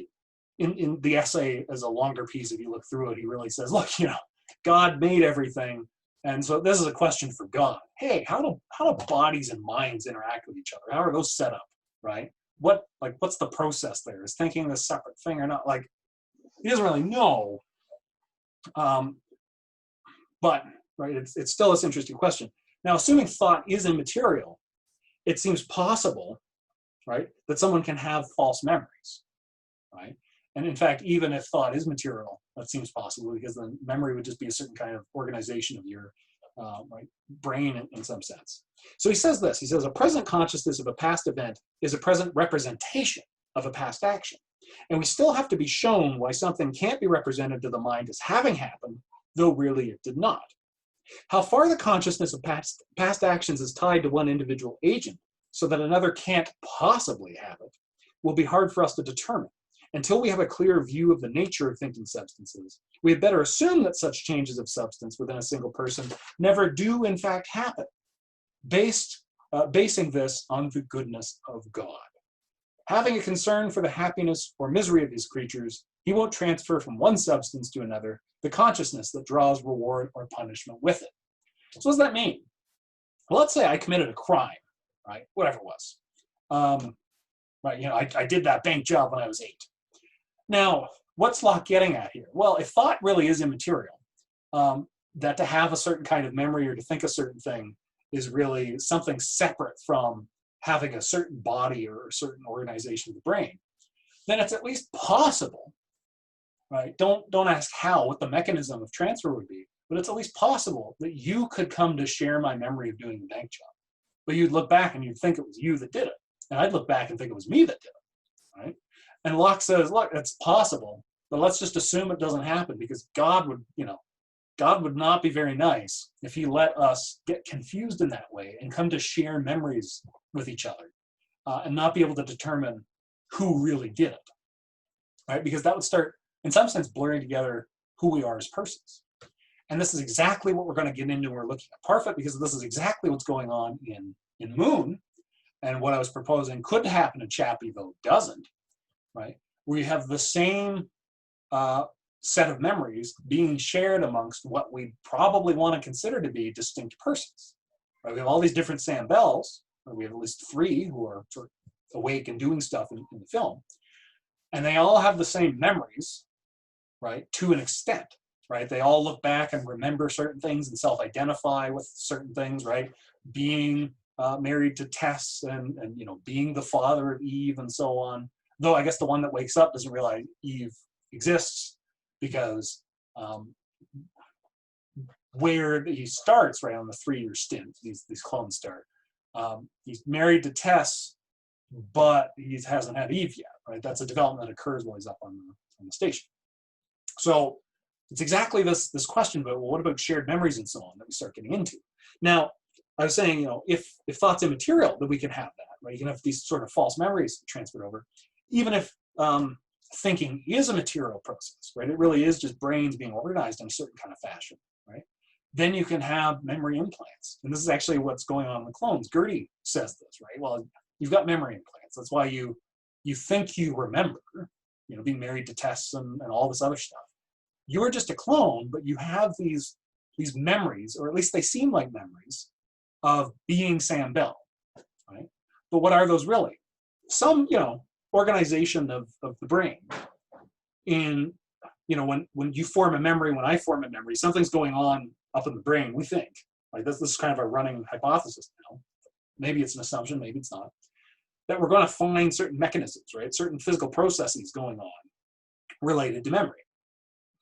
in the essay as a longer piece, if you look through it, he really says, look, you know, God made everything. And so this is a question for God. Hey, how do bodies and minds interact with each other? How are those set up, right? what's the process there? Is thinking a separate thing or not? Like, he doesn't really know. But right, it's still this interesting question. Now, assuming thought is immaterial, it seems possible, right, that someone can have false memories, right? And in fact, even if thought is material, that seems possible because then memory would just be a certain kind of organization of your right, brain in some sense. So he says this, he says, a present consciousness of a past event is a present representation of a past action. And we still have to be shown why something can't be represented to the mind as having happened, though really it did not. How far the consciousness of past actions is tied to one individual agent so that another can't possibly have it will be hard for us to determine. Until we have a clear view of the nature of thinking substances, we had better assume that such changes of substance within a single person never do in fact happen, basing this on the goodness of God. Having a concern for the happiness or misery of his creatures, he won't transfer from one substance to another the consciousness that draws reward or punishment with it. So what does that mean? Well, let's say I committed a crime, right? Whatever it was. Right, you know, I did that bank job when I was 8. Now, what's Locke getting at here? Well, if thought really is immaterial, that to have a certain kind of memory or to think a certain thing is really something separate from having a certain body or a certain organization of the brain, then it's at least possible, right? Don't ask how, what the mechanism of transfer would be, but it's at least possible that you could come to share my memory of doing the bank job. But you'd look back and you'd think it was you that did it. And I'd look back and think it was me that did it, right? And Locke says, look, it's possible, but let's just assume it doesn't happen because God would, you know, God would not be very nice if he let us get confused in that way and come to share memories with each other and not be able to determine who really did it, right? Because that would start, in some sense, blurring together who we are as persons. And this is exactly what we're going to get into when we're looking at Parfit, because this is exactly what's going on in Moon, and what I was proposing could happen in Chappie, though it doesn't, right? We have the same set of memories being shared amongst what we probably want to consider to be distinct persons. Right? We have all these different Sam Bells, or we have at least 3 who are sort of awake and doing stuff in the film, and they all have the same memories, right, to an extent, right? They all look back and remember certain things and self-identify with certain things, right? Being married to Tess and you know, being the father of Eve and so on. Though I guess the one that wakes up doesn't realize Eve exists, because where he starts, right, on the 3-year stint, these clones start. He's married to Tess, but he hasn't had Eve yet, right? That's a development that occurs while he's up on the station. So it's exactly this question about, well, what about shared memories and so on that we start getting into. Now, I was saying, you know, if thought's immaterial, then we can have that, right? You can have these sort of false memories transferred over. Even if thinking is a material process, right? It really is just brains being organized in a certain kind of fashion, right? Then you can have memory implants. And this is actually what's going on in the clones. Gertie says this, right? Well, you've got memory implants. That's why you think you remember, you know, being married to Tess and all this other stuff. You're just a clone, but you have these memories, or at least they seem like memories, of being Sam Bell, right? But what are those really? Some, you know, organization of the brain. In, you know, when you form a memory, when I form a memory, something's going on up in the brain, we think. Like this is kind of a running hypothesis now. Maybe it's an assumption, maybe it's not. That we're going to find certain mechanisms, right? Certain physical processes going on related to memory.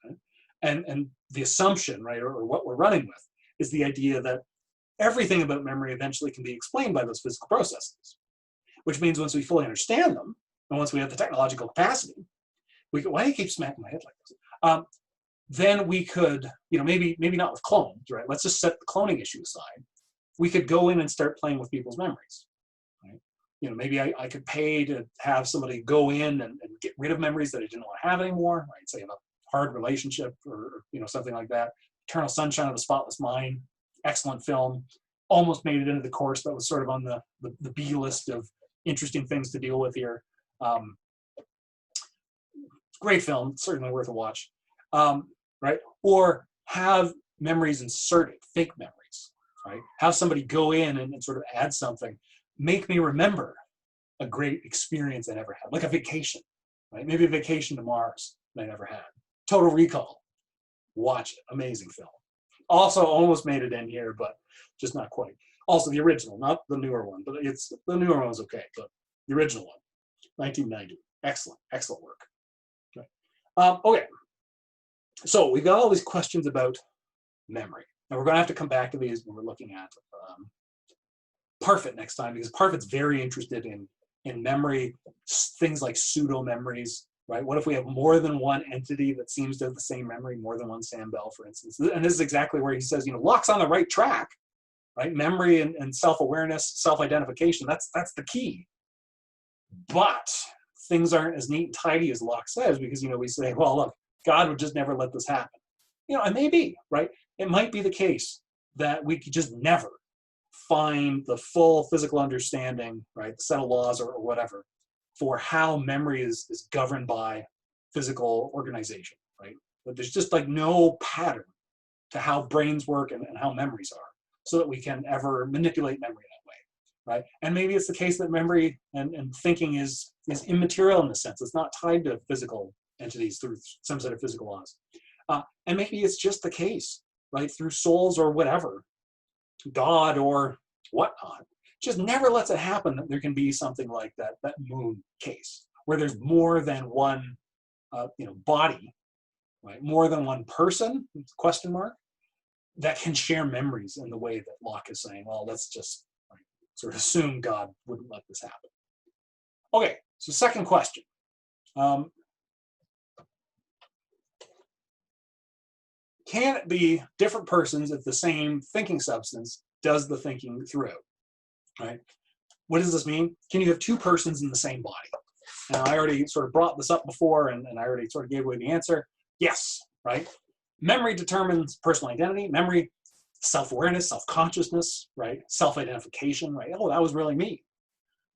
Right? And the assumption, right, or what we're running with, is the idea that everything about memory eventually can be explained by those physical processes. Which means once we fully understand them, and once we have the technological capacity, we could, why do you keep smacking my head like this? Then we could, you know, maybe not with clones, right? Let's just set the cloning issue aside. We could go in and start playing with people's memories, right? You know, maybe I could pay to have somebody go in and get rid of memories that I didn't want to have anymore, right? Say in a hard relationship or, you know, something like that. Eternal Sunshine of the Spotless Mind, excellent film. Almost made it into the course, that was sort of on the B list of interesting things to deal with here. Great film, certainly worth a watch, right? Or have memories inserted, fake memories, right? Have somebody go in and sort of add something, make me remember a great experience I never had, like a vacation, right? Maybe a vacation to Mars that I never had. Total Recall, watch it, amazing film. Also almost made it in here, but just not quite. Also the original, not the newer one, but it's the newer one was okay, but the original one, 1990, excellent, excellent work. Okay, okay. So we've got all these questions about memory, and we're going to have to come back to these when we're looking at Parfit next time, because Parfit's very interested in memory, things like pseudo memories, right? What if we have more than one entity that seems to have the same memory, more than one Sam Bell, for instance? And this is exactly where he says, Locke's on the right track, right? Memory and self-awareness, self-identification, that's the key. But things aren't as neat and tidy as Locke says, because, we say, well, look, God would just never let this happen. It may be, right? It might be the case that we could just never find the full physical understanding, right, the set of laws or whatever, for how memory is governed by physical organization, right? But there's just like no pattern to how brains work and how memories are, so that we can ever manipulate memory that way, right? And maybe it's the case that memory and thinking is immaterial in a sense. It's not tied to physical entities through some set of physical laws. And maybe it's just the case, right, through souls or whatever, God or whatnot, just never lets it happen that there can be something like that moon case, where there's more than one body, right, more than one person, question mark, that can share memories in the way that Locke is saying, well, let's just sort of assume God wouldn't let this happen. Okay, so second question. Can it be different persons if the same thinking substance does the thinking throughout, right? What does this mean? Can you have two persons in the same body? Now, I already sort of brought this up before, and I already sort of gave away the answer. Yes, right? Memory determines personal identity. Memory, self-awareness, self-consciousness, right? Self-identification, right? Oh, that was really me.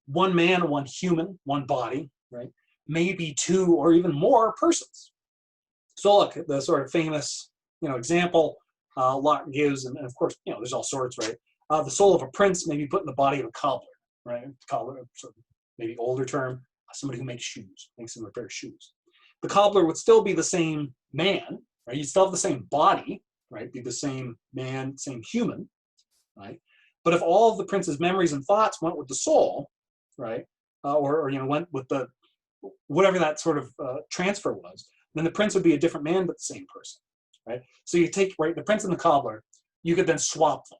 One man, one human, one body, right? Maybe two or even more persons. So look, the sort of famous example Locke gives, and of course, there's all sorts, right? The soul of a prince may be put in the body of a cobbler, right? Cobbler, sort of maybe older term, somebody who makes shoes, makes and repairs shoes. The cobbler would still be the same man, right? You'd still have the same body, right? Be the same man, same human, right? But if all of the prince's memories and thoughts went with the soul, right? Or went with the whatever that sort of transfer was, then the prince would be a different man, but the same person, right? So you take, right, the prince and the cobbler, you could then swap them,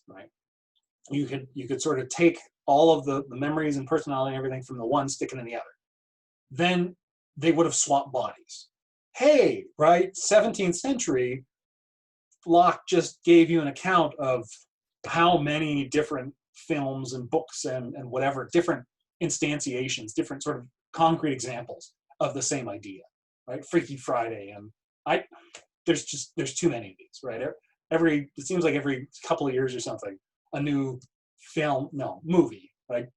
right? You could sort of take all of the memories and personality and everything from the one, stick it in the other. Then they would have swapped bodies. Hey, right, 17th century, Locke just gave you an account of how many different films and books and whatever, different instantiations, different sort of concrete examples of the same idea, right? Freaky Friday, and there's too many of these, right? It seems like every couple of years or something, a new movie, right?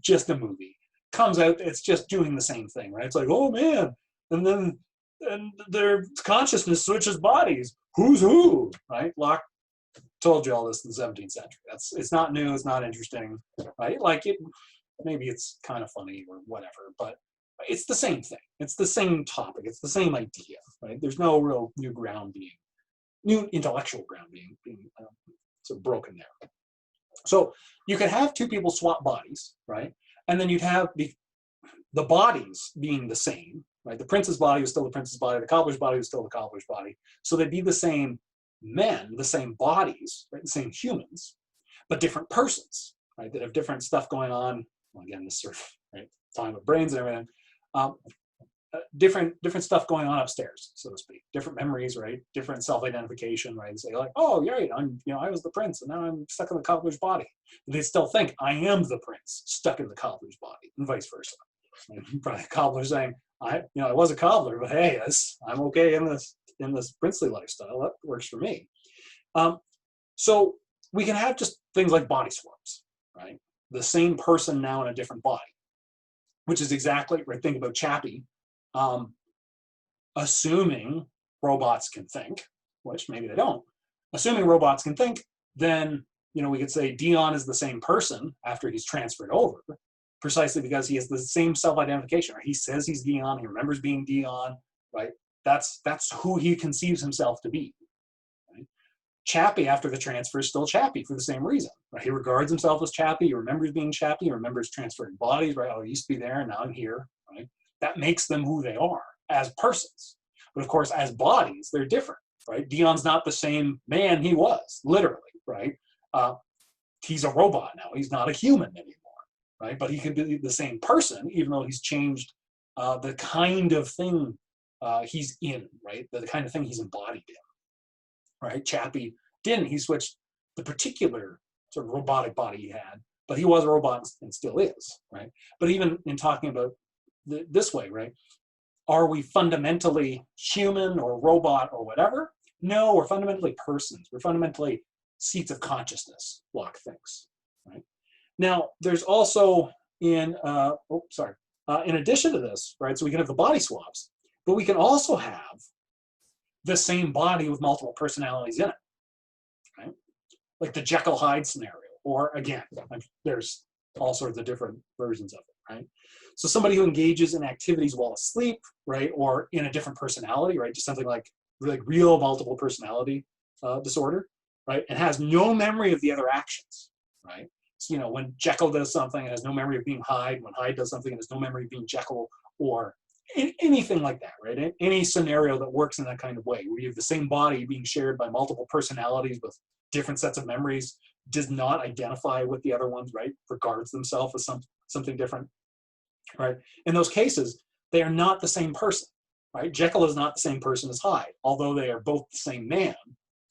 Just a movie comes out. It's just doing the same thing, right? It's like, oh man, and their consciousness switches bodies. Who's who, right? Locke told you all this in the 17th century. It's not new. It's not interesting, right? Like maybe it's kind of funny or whatever, but it's the same thing. It's the same topic. It's the same idea, right? There's no real new intellectual ground being sort of broken there. So you could have two people swap bodies, right? And then you'd have the bodies being the same, right? The prince's body was still the prince's body. The cobbler's body was still the cobbler's body. So they'd be the same men, the same bodies, right? The same humans, but different persons, right? That have different stuff going on. Well, again, this sort of right time of brains and everything. Different stuff going on upstairs, so to speak. Different memories, right? Different self-identification, right? And say like, oh, yeah, I was the prince, and now I'm stuck in the cobbler's body. But they still think I am the prince stuck in the cobbler's body, and vice versa. And probably the cobbler saying, I was a cobbler, but hey, I'm okay in this princely lifestyle. That works for me. So we can have just things like body swaps, right? The same person now in a different body, which is exactly right. Think about Chappie. Assuming robots can think, which maybe they don't. Assuming robots can think, then we could say Dion is the same person after he's transferred over, precisely because he has the same self-identification. Right? He says he's Dion. He remembers being Dion. Right? That's who he conceives himself to be. Right? Chappie, after the transfer, is still Chappie for the same reason. Right? He regards himself as Chappie. He remembers being Chappie. He remembers transferring bodies. Right? Oh, I used to be there, and now I'm here. Right? That makes them who they are as persons. But of course, as bodies, they're different. Right? Dion's not the same man he was, literally. Right? He's a robot now. He's not a human anymore. Right? But he can be the same person, even though he's changed the kind of thing he's in, right? The kind of thing he's embodied in, right? Chappie didn't. He switched the particular sort of robotic body he had, but he was a robot and still is, right? But even in talking about this way, right? Are we fundamentally human or robot or whatever? No, we're fundamentally persons. We're fundamentally seats of consciousness, Locke thinks, right? Now, there's also in addition to this, right? So we can have the body swaps, but we can also have the same body with multiple personalities in it, right? Like the Jekyll-Hyde scenario, or again, there's all sorts of different versions of it, right? So somebody who engages in activities while asleep, right, or in a different personality, right, just something like real multiple personality disorder, right, and has no memory of the other actions, right? So, you know, when Jekyll does something, it has no memory of being Hyde. When Hyde does something, it has no memory of being Jekyll, or anything like that, right? Any scenario that works in that kind of way, where you have the same body being shared by multiple personalities with different sets of memories, does not identify with the other ones, right? Regards themselves as something different, right? In those cases, they are not the same person, right? Jekyll is not the same person as Hyde, although they are both the same man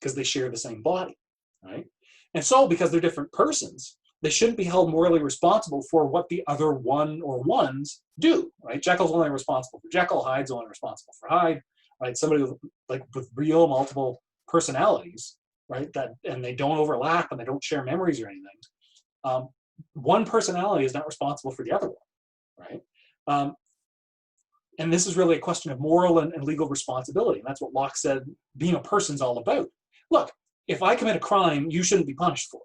because they share the same body, right? And so, because they're different persons, they shouldn't be held morally responsible for what the other one or ones do, right? Jekyll's only responsible for Jekyll, Hyde's only responsible for Hyde, right? Somebody with real multiple personalities, right? And they don't overlap and they don't share memories or anything. One personality is not responsible for the other one, right? And this is really a question of moral and legal responsibility. And that's what Locke said being a person's all about. Look, if I commit a crime, you shouldn't be punished for it.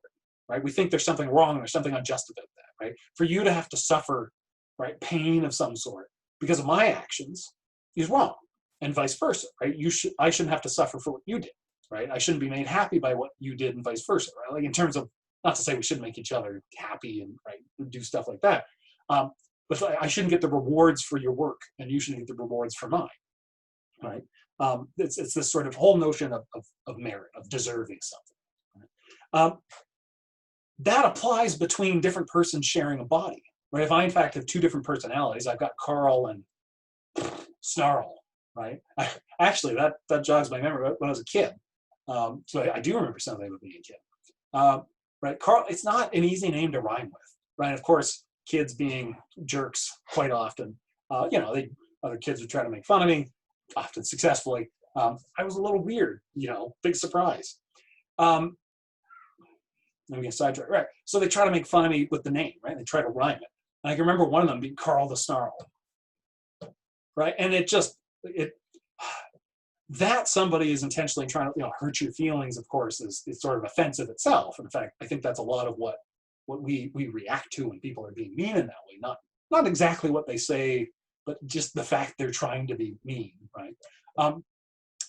Right? We think there's something wrong, there's something unjust about that, right? For you to have to suffer, right, pain of some sort because of my actions is wrong, and vice versa, right? I shouldn't have to suffer for what you did, right? I shouldn't be made happy by what you did, and vice versa, right? Like in terms of, not to say we shouldn't make each other happy and right do stuff like that, but I shouldn't get the rewards for your work, and you shouldn't get the rewards for mine, right? It's this sort of whole notion of merit, of deserving something. Right? That applies between different persons sharing a body, right? If I, in fact, have two different personalities, I've got Carl and Snarl, right? Actually, that jogs my memory when I was a kid. So I do remember something about being a kid. Right? Carl, it's not an easy name to rhyme with, right? Of course, kids being jerks quite often, you know, other kids would try to make fun of me, often successfully. I was a little weird, you know, big surprise. Let me get sidetracked. Right. So they try to make fun of me with the name, right? They try to rhyme it. And I can remember one of them being Carl the Snarl. Right. And that somebody is intentionally trying to, you know, hurt your feelings, of course, is sort of offensive itself. In fact, I think that's a lot of what we react to when people are being mean in that way. Not exactly what they say, but just the fact they're trying to be mean, right?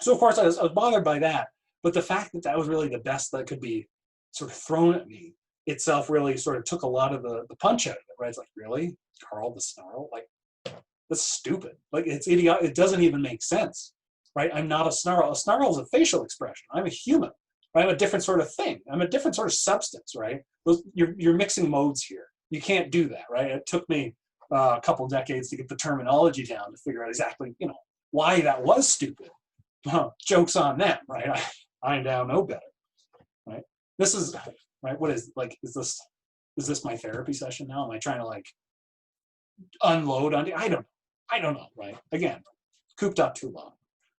So of course I was bothered by that, but the fact that was really the best that could be sort of thrown at me itself really sort of took a lot of the punch out of it, right? It's like, really? Carl the Snarl? Like, that's stupid. Like, it's idiotic. It doesn't even make sense, right? I'm not a snarl. A snarl is a facial expression. I'm a human, right? I'm a different sort of thing. I'm a different sort of substance, right? You're mixing modes here. You can't do that, right? It took me a couple decades to get the terminology down to figure out exactly, you know, why that was stupid. Well, joke's on them, right? I now know better, right? This is, right, what is, like, is this my therapy session now? Am I trying to, like, unload on you? I don't know, right? Again, cooped up too long.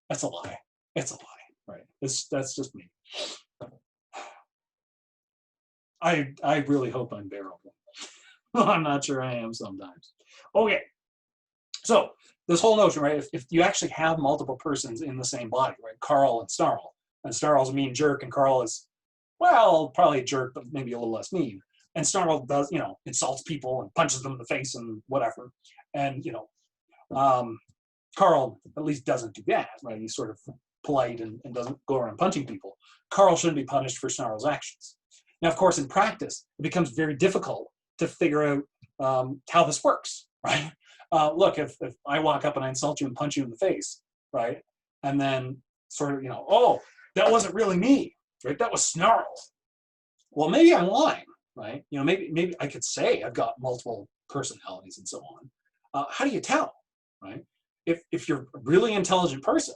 That's a lie. It's a lie, right? That's just me. I really hope I'm bearable. I'm not sure I am sometimes. Okay, so this whole notion, right, if you actually have multiple persons in the same body, right, Carl and Snarl's a mean jerk, and Carl is, well, probably a jerk, but maybe a little less mean. And Snarl does, insults people and punches them in the face and whatever. And, Carl at least doesn't do that, right? He's sort of polite and doesn't go around punching people. Carl shouldn't be punished for Snarl's actions. Now, of course, in practice, it becomes very difficult to figure out how this works, right? Look, if I walk up and I insult you and punch you in the face, right? And then sort of, oh, that wasn't really me, right? That was Snarl. Well, maybe I'm lying, right? Maybe I could say I've got multiple personalities and so on. How do you tell, right? If you're a really intelligent person,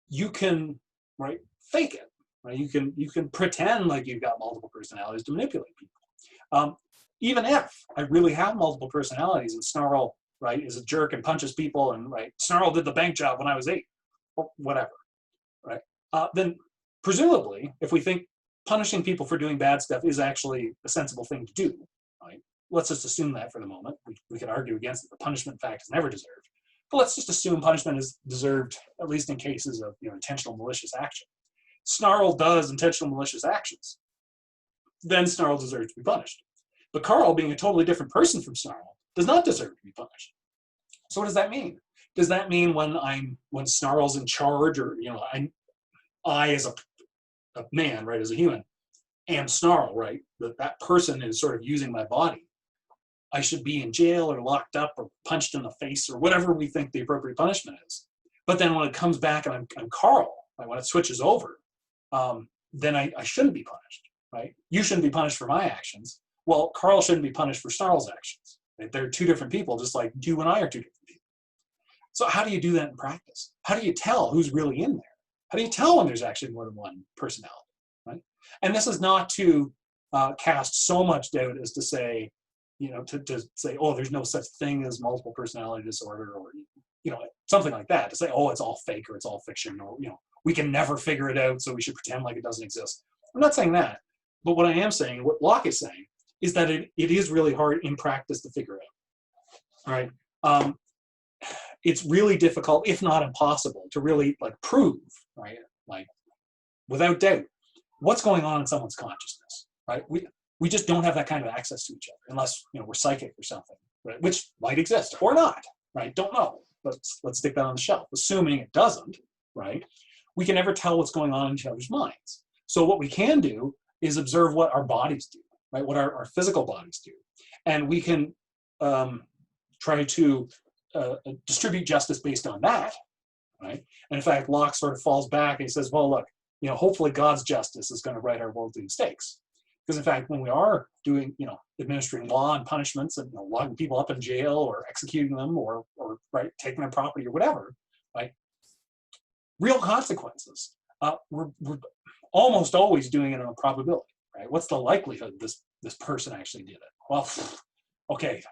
you can, right, fake it, right? You can pretend like you've got multiple personalities to manipulate people. Even if I really have multiple personalities and Snarl, right, is a jerk and punches people, and right, Snarl did the bank job when I was 8, or whatever, right? Then presumably, if we think punishing people for doing bad stuff is actually a sensible thing to do, right? Let's just assume that for the moment. We could argue against it. The punishment, in fact, is never deserved. But let's just assume punishment is deserved, at least in cases of intentional malicious action. Snarl does intentional malicious actions. Then Snarl deserves to be punished. But Carl, being a totally different person from Snarl, does not deserve to be punished. So what does that mean? Does that mean when Snarl's in charge, or I as a man, right, as a human, am Snarl, right? That person is sort of using my body. I should be in jail or locked up or punched in the face or whatever we think the appropriate punishment is. But then when it comes back and I'm Carl, right, when it switches over, then I shouldn't be punished, right? You shouldn't be punished for my actions. Well, Carl shouldn't be punished for Snarl's actions. Right? They're two different people, just like you and I are two different people. So how do you do that in practice? How do you tell who's really in there? How do you tell when there's actually more than one personality, right? And this is not to cast so much doubt as to say, to say, oh, there's no such thing as multiple personality disorder, or, something like that, to say, oh, it's all fake or it's all fiction, or, we can never figure it out, so we should pretend like it doesn't exist. I'm not saying that, but what I am saying, what Locke is saying, is that it is really hard in practice to figure out, right? It's really difficult, if not impossible, to really prove, right, without doubt, what's going on in someone's consciousness, right? We just don't have that kind of access to each other unless we're psychic or something, right? Which might exist or not, right? Don't know. Let's stick that on the shelf. Assuming it doesn't, right? We can never tell what's going on in each other's minds. So what we can do is observe what our bodies do, right? What our physical bodies do, and we can try to distribute justice based on that, right? And in fact, Locke sort of falls back and he says, well, look, hopefully God's justice is going to right our worldly mistakes. Because in fact, when we are doing, administering law and punishments and locking people up in jail or executing them or right, taking their property or whatever, right, real consequences, we're almost always doing it on a probability, right? What's the likelihood this person actually did it? Well, okay,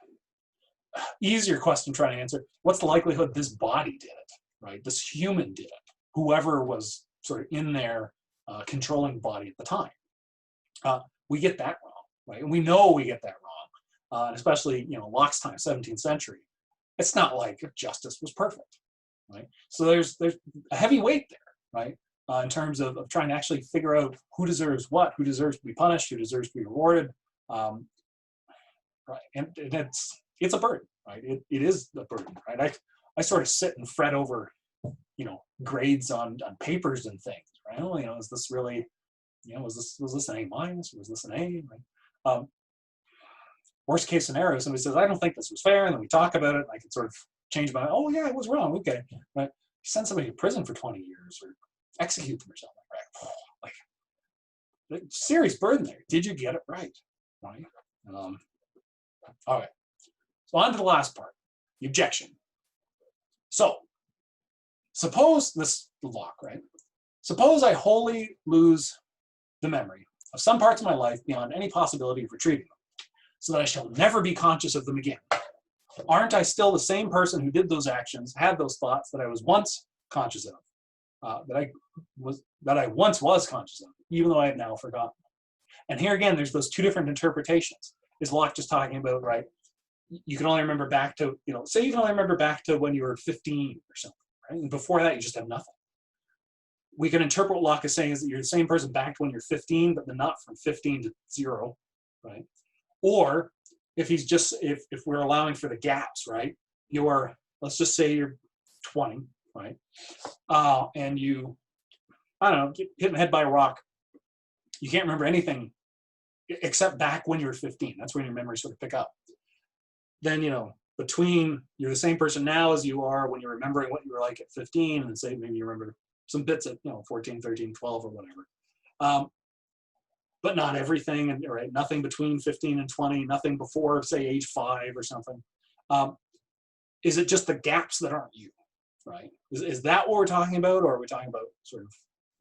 easier question to try to answer. What's the likelihood this body did it, right? This human did it, whoever was sort of in there controlling the body at the time. We get that wrong, right? And we know we get that wrong, and especially, Locke's time, 17th century. It's not like justice was perfect, right? So there's a heavy weight there, right? In terms of trying to actually figure out who deserves what, who deserves to be punished, who deserves to be rewarded, right? And it's a burden, right? It is a burden, right? I sort of sit and fret over, grades on papers and things, right? Well, is this really, was this an A minus? Was this an A? Right? Worst case scenario, somebody says, I don't think this was fair, and then we talk about it, and I can sort of change my, oh yeah, I was wrong, okay. Right? Send somebody to prison for 20 years or execute them or something, right? Like, serious burden there. Did you get it right? Right? All right. So on to the last part, the objection. So, suppose this Locke, right? Suppose I wholly lose the memory of some parts of my life beyond any possibility of retrieving them, so that I shall never be conscious of them again. Aren't I still the same person who did those actions, had those thoughts that I was once conscious of, that I once was conscious of, even though I have now forgotten them? And here again, there's those two different interpretations. Is Locke just talking about, right, you can only remember back to, say you can only remember back to when you were 15 or something, right? And before that, you just have nothing. We can interpret what Locke is saying is that you're the same person back to when you're 15, but then not from 15 to 0, right? Or if he's just, if we're allowing for the gaps, right? Let's just say you're 20, right? And you, I don't know, get hit in the head by a rock. You can't remember anything except back when you were 15. That's when your memories sort of pick up. Then, between you're the same person now as you are when you're remembering what you were like at 15, and say maybe you remember some bits at 14, 13, 12 or whatever. But not everything, and right, nothing between 15 and 20, nothing before, say, age 5 or something. Is it just the gaps that aren't you, right? Is that what we're talking about, or are we talking about sort of,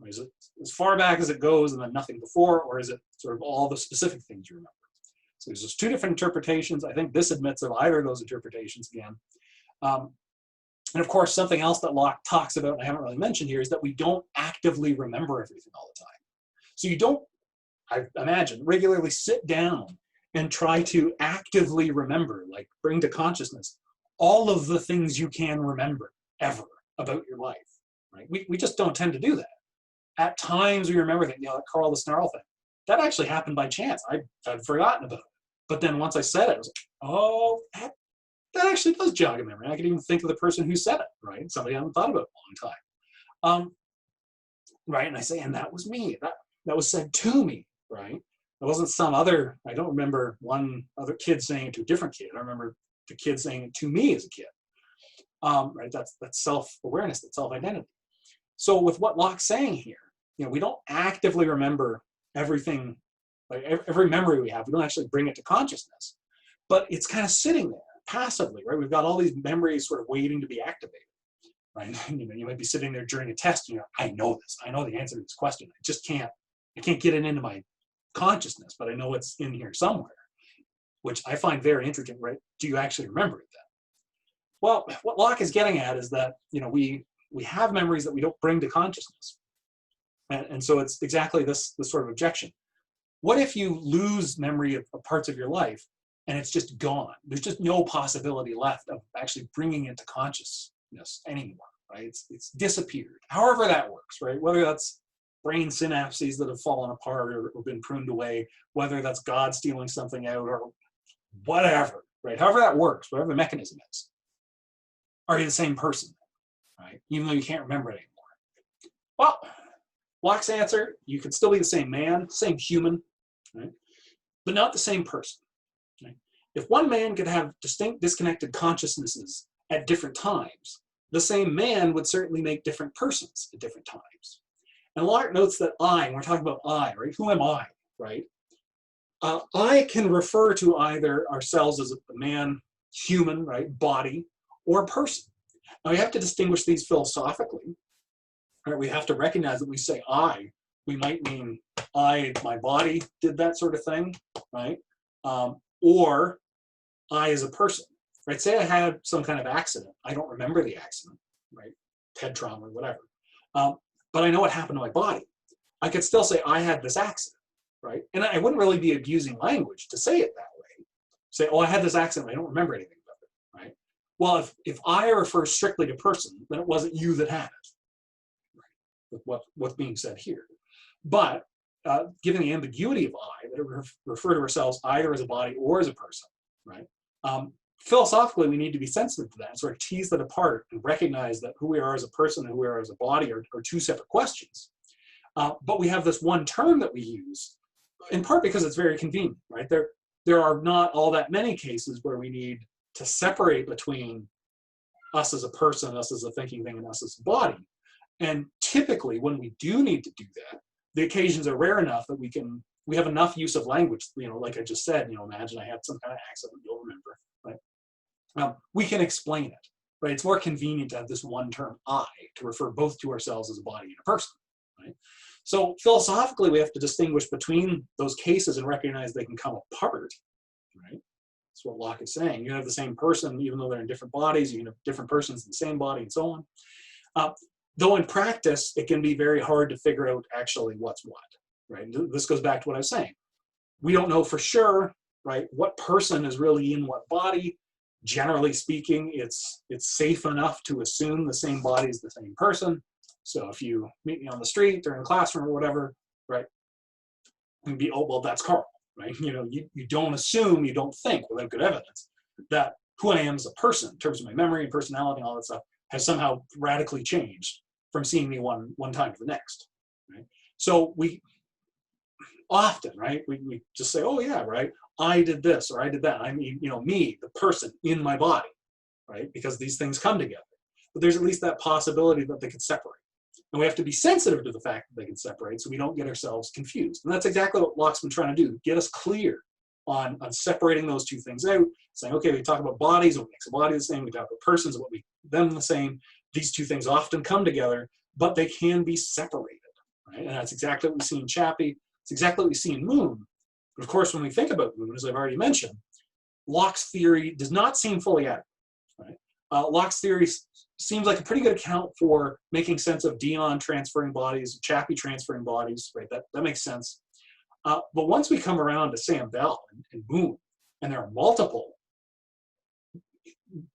is it as far back as it goes and then nothing before, or is it sort of all the specific things you remember? So there's just two different interpretations. I think this admits of either of those interpretations again. And of course, something else that Locke talks about, and I haven't really mentioned here, is that we don't actively remember everything all the time. So you don't, I imagine, regularly sit down and try to actively remember, like bring to consciousness, all of the things you can remember ever about your life, right? We just don't tend to do that. At times we remember that, like Carl the Snarl thing. That actually happened by chance. I'd forgotten about it. But then once I said it, I was like, oh, that actually does jog a memory. I could even think of the person who said it, right? Somebody I haven't thought about in a long time. Right, and I say, and that was me. That was said to me, right? It wasn't some other, I don't remember one other kid saying it to a different kid. I remember the kid saying it to me as a kid. Right, that's self-awareness, that's self-identity. So with what Locke's saying here, we don't actively remember everything, like every memory we have. We don't actually bring it to consciousness, but it's kind of sitting there passively, right? We've got all these memories sort of waiting to be activated, right? You might be sitting there during a test, and I know this, I know the answer to this question. I can't get it into my consciousness, but I know it's in here somewhere, which I find very interesting, right? Do you actually remember it then? Well, what Locke is getting at is that, we have memories that we don't bring to consciousness. And so it's exactly this sort of objection. What if you lose memory of parts of your life and it's just gone? There's just no possibility left of actually bringing it to consciousness anymore, right? It's disappeared. However that works, right? Whether that's brain synapses that have fallen apart or been pruned away, whether that's God stealing something out or whatever, right? However that works, whatever the mechanism is. Are you the same person, right? Even though you can't remember it anymore. Well, Locke's answer, you could still be the same man, same human, right? But not the same person. Right? If one man could have distinct disconnected consciousnesses at different times, the same man would certainly make different persons at different times. And Locke notes that when we're talking about I, right? Who am I, right? I can refer to either ourselves as a man, human, right, body, or person. Now we have to distinguish these philosophically. Right? We have to recognize that we say I, we might mean my body did that sort of thing, right? Or I as a person, right? Say I had some kind of accident. I don't remember the accident, right? Head trauma or whatever. But I know what happened to my body. I could still say I had this accident, right? And I wouldn't really be abusing language to say it that way. Say, oh, I had this accident. I don't remember anything about it, right? Well, if I refer strictly to person, then it wasn't you that had it. What's being said here. But given the ambiguity of I, that we refer to ourselves either as a body or as a person, right? Philosophically, we need to be sensitive to that and sort of tease that apart and recognize that who we are as a person and who we are as a body are two separate questions. But we have this one term that we use, in part because it's very convenient, right? There are not all that many cases where we need to separate between us as a person, us as a thinking thing, and us as a body. And typically, when we do need to do that, the occasions are rare enough that we have enough use of language, like I just said, imagine I had some kind of accident, you'll remember, right? We can explain it, right? It's more convenient to have this one term, I, to refer both to ourselves as a body and a person, right? So philosophically, we have to distinguish between those cases and recognize they can come apart, right? That's what Locke is saying. You have the same person, even though they're in different bodies, you can have different persons in the same body and so on. Though in practice, it can be very hard to figure out actually what's what, right? This goes back to what I was saying. We don't know for sure, right, what person is really in what body. Generally speaking, it's safe enough to assume the same body is the same person. So if you meet me on the street or in a classroom or whatever, right, you can be, oh, well, that's Carl, right? You don't assume, you don't think without good evidence that who I am as a person, in terms of my memory and personality and all that stuff, has somehow radically changed from seeing me one time to the next, right? So we often, right, we just say, oh yeah, right, I did this or I did that. I mean, me, the person in my body, right? Because these things come together. But there's at least that possibility that they could separate. And we have to be sensitive to the fact that they can separate so we don't get ourselves confused. And that's exactly what Locke's been trying to do, get us clear on separating those two things out, saying, okay, we talk about bodies, what makes a body the same, we talk about persons, what makes them the same. These two things often come together, but they can be separated, right? And that's exactly what we see in Chappie. It's exactly what we see in Moon. But of course, when we think about Moon, as I've already mentioned, Locke's theory does not seem fully adequate, right? Locke's theory seems like a pretty good account for making sense of Dion transferring bodies, Chappie transferring bodies, right? That makes sense. But once we come around to Sam Bell and Moon, and there are multiple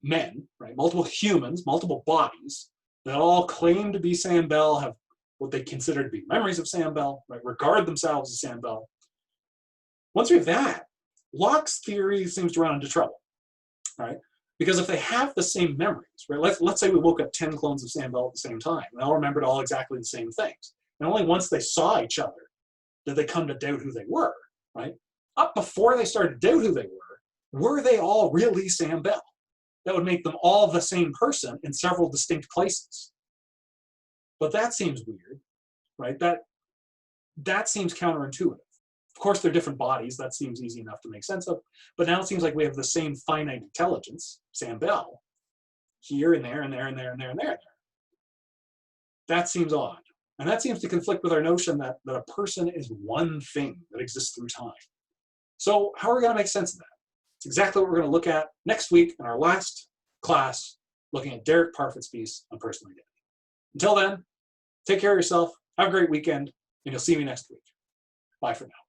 men, right? Multiple humans, multiple bodies that all claim to be Sam Bell, have what they consider to be memories of Sam Bell, right? Regard themselves as Sam Bell. Once we have that, Locke's theory seems to run into trouble, right? Because if they have the same memories, right? Let's say we woke up 10 clones of Sam Bell at the same time, and they all remembered all exactly the same things. And only once they saw each other did they come to doubt who they were, right? Up before they started to doubt who they were they all really Sam Bell? That would make them all the same person in several distinct places. But that seems weird, right? That seems counterintuitive. Of course, they're different bodies. That seems easy enough to make sense of. But now it seems like we have the same finite intelligence, Sam Bell, here and there and there and there and there and there. That seems odd. And that seems to conflict with our notion that a person is one thing that exists through time. So how are we going to make sense of that? It's exactly what we're going to look at next week in our last class, looking at Derek Parfit's piece on personal identity. Until then, take care of yourself, have a great weekend, and you'll see me next week. Bye for now.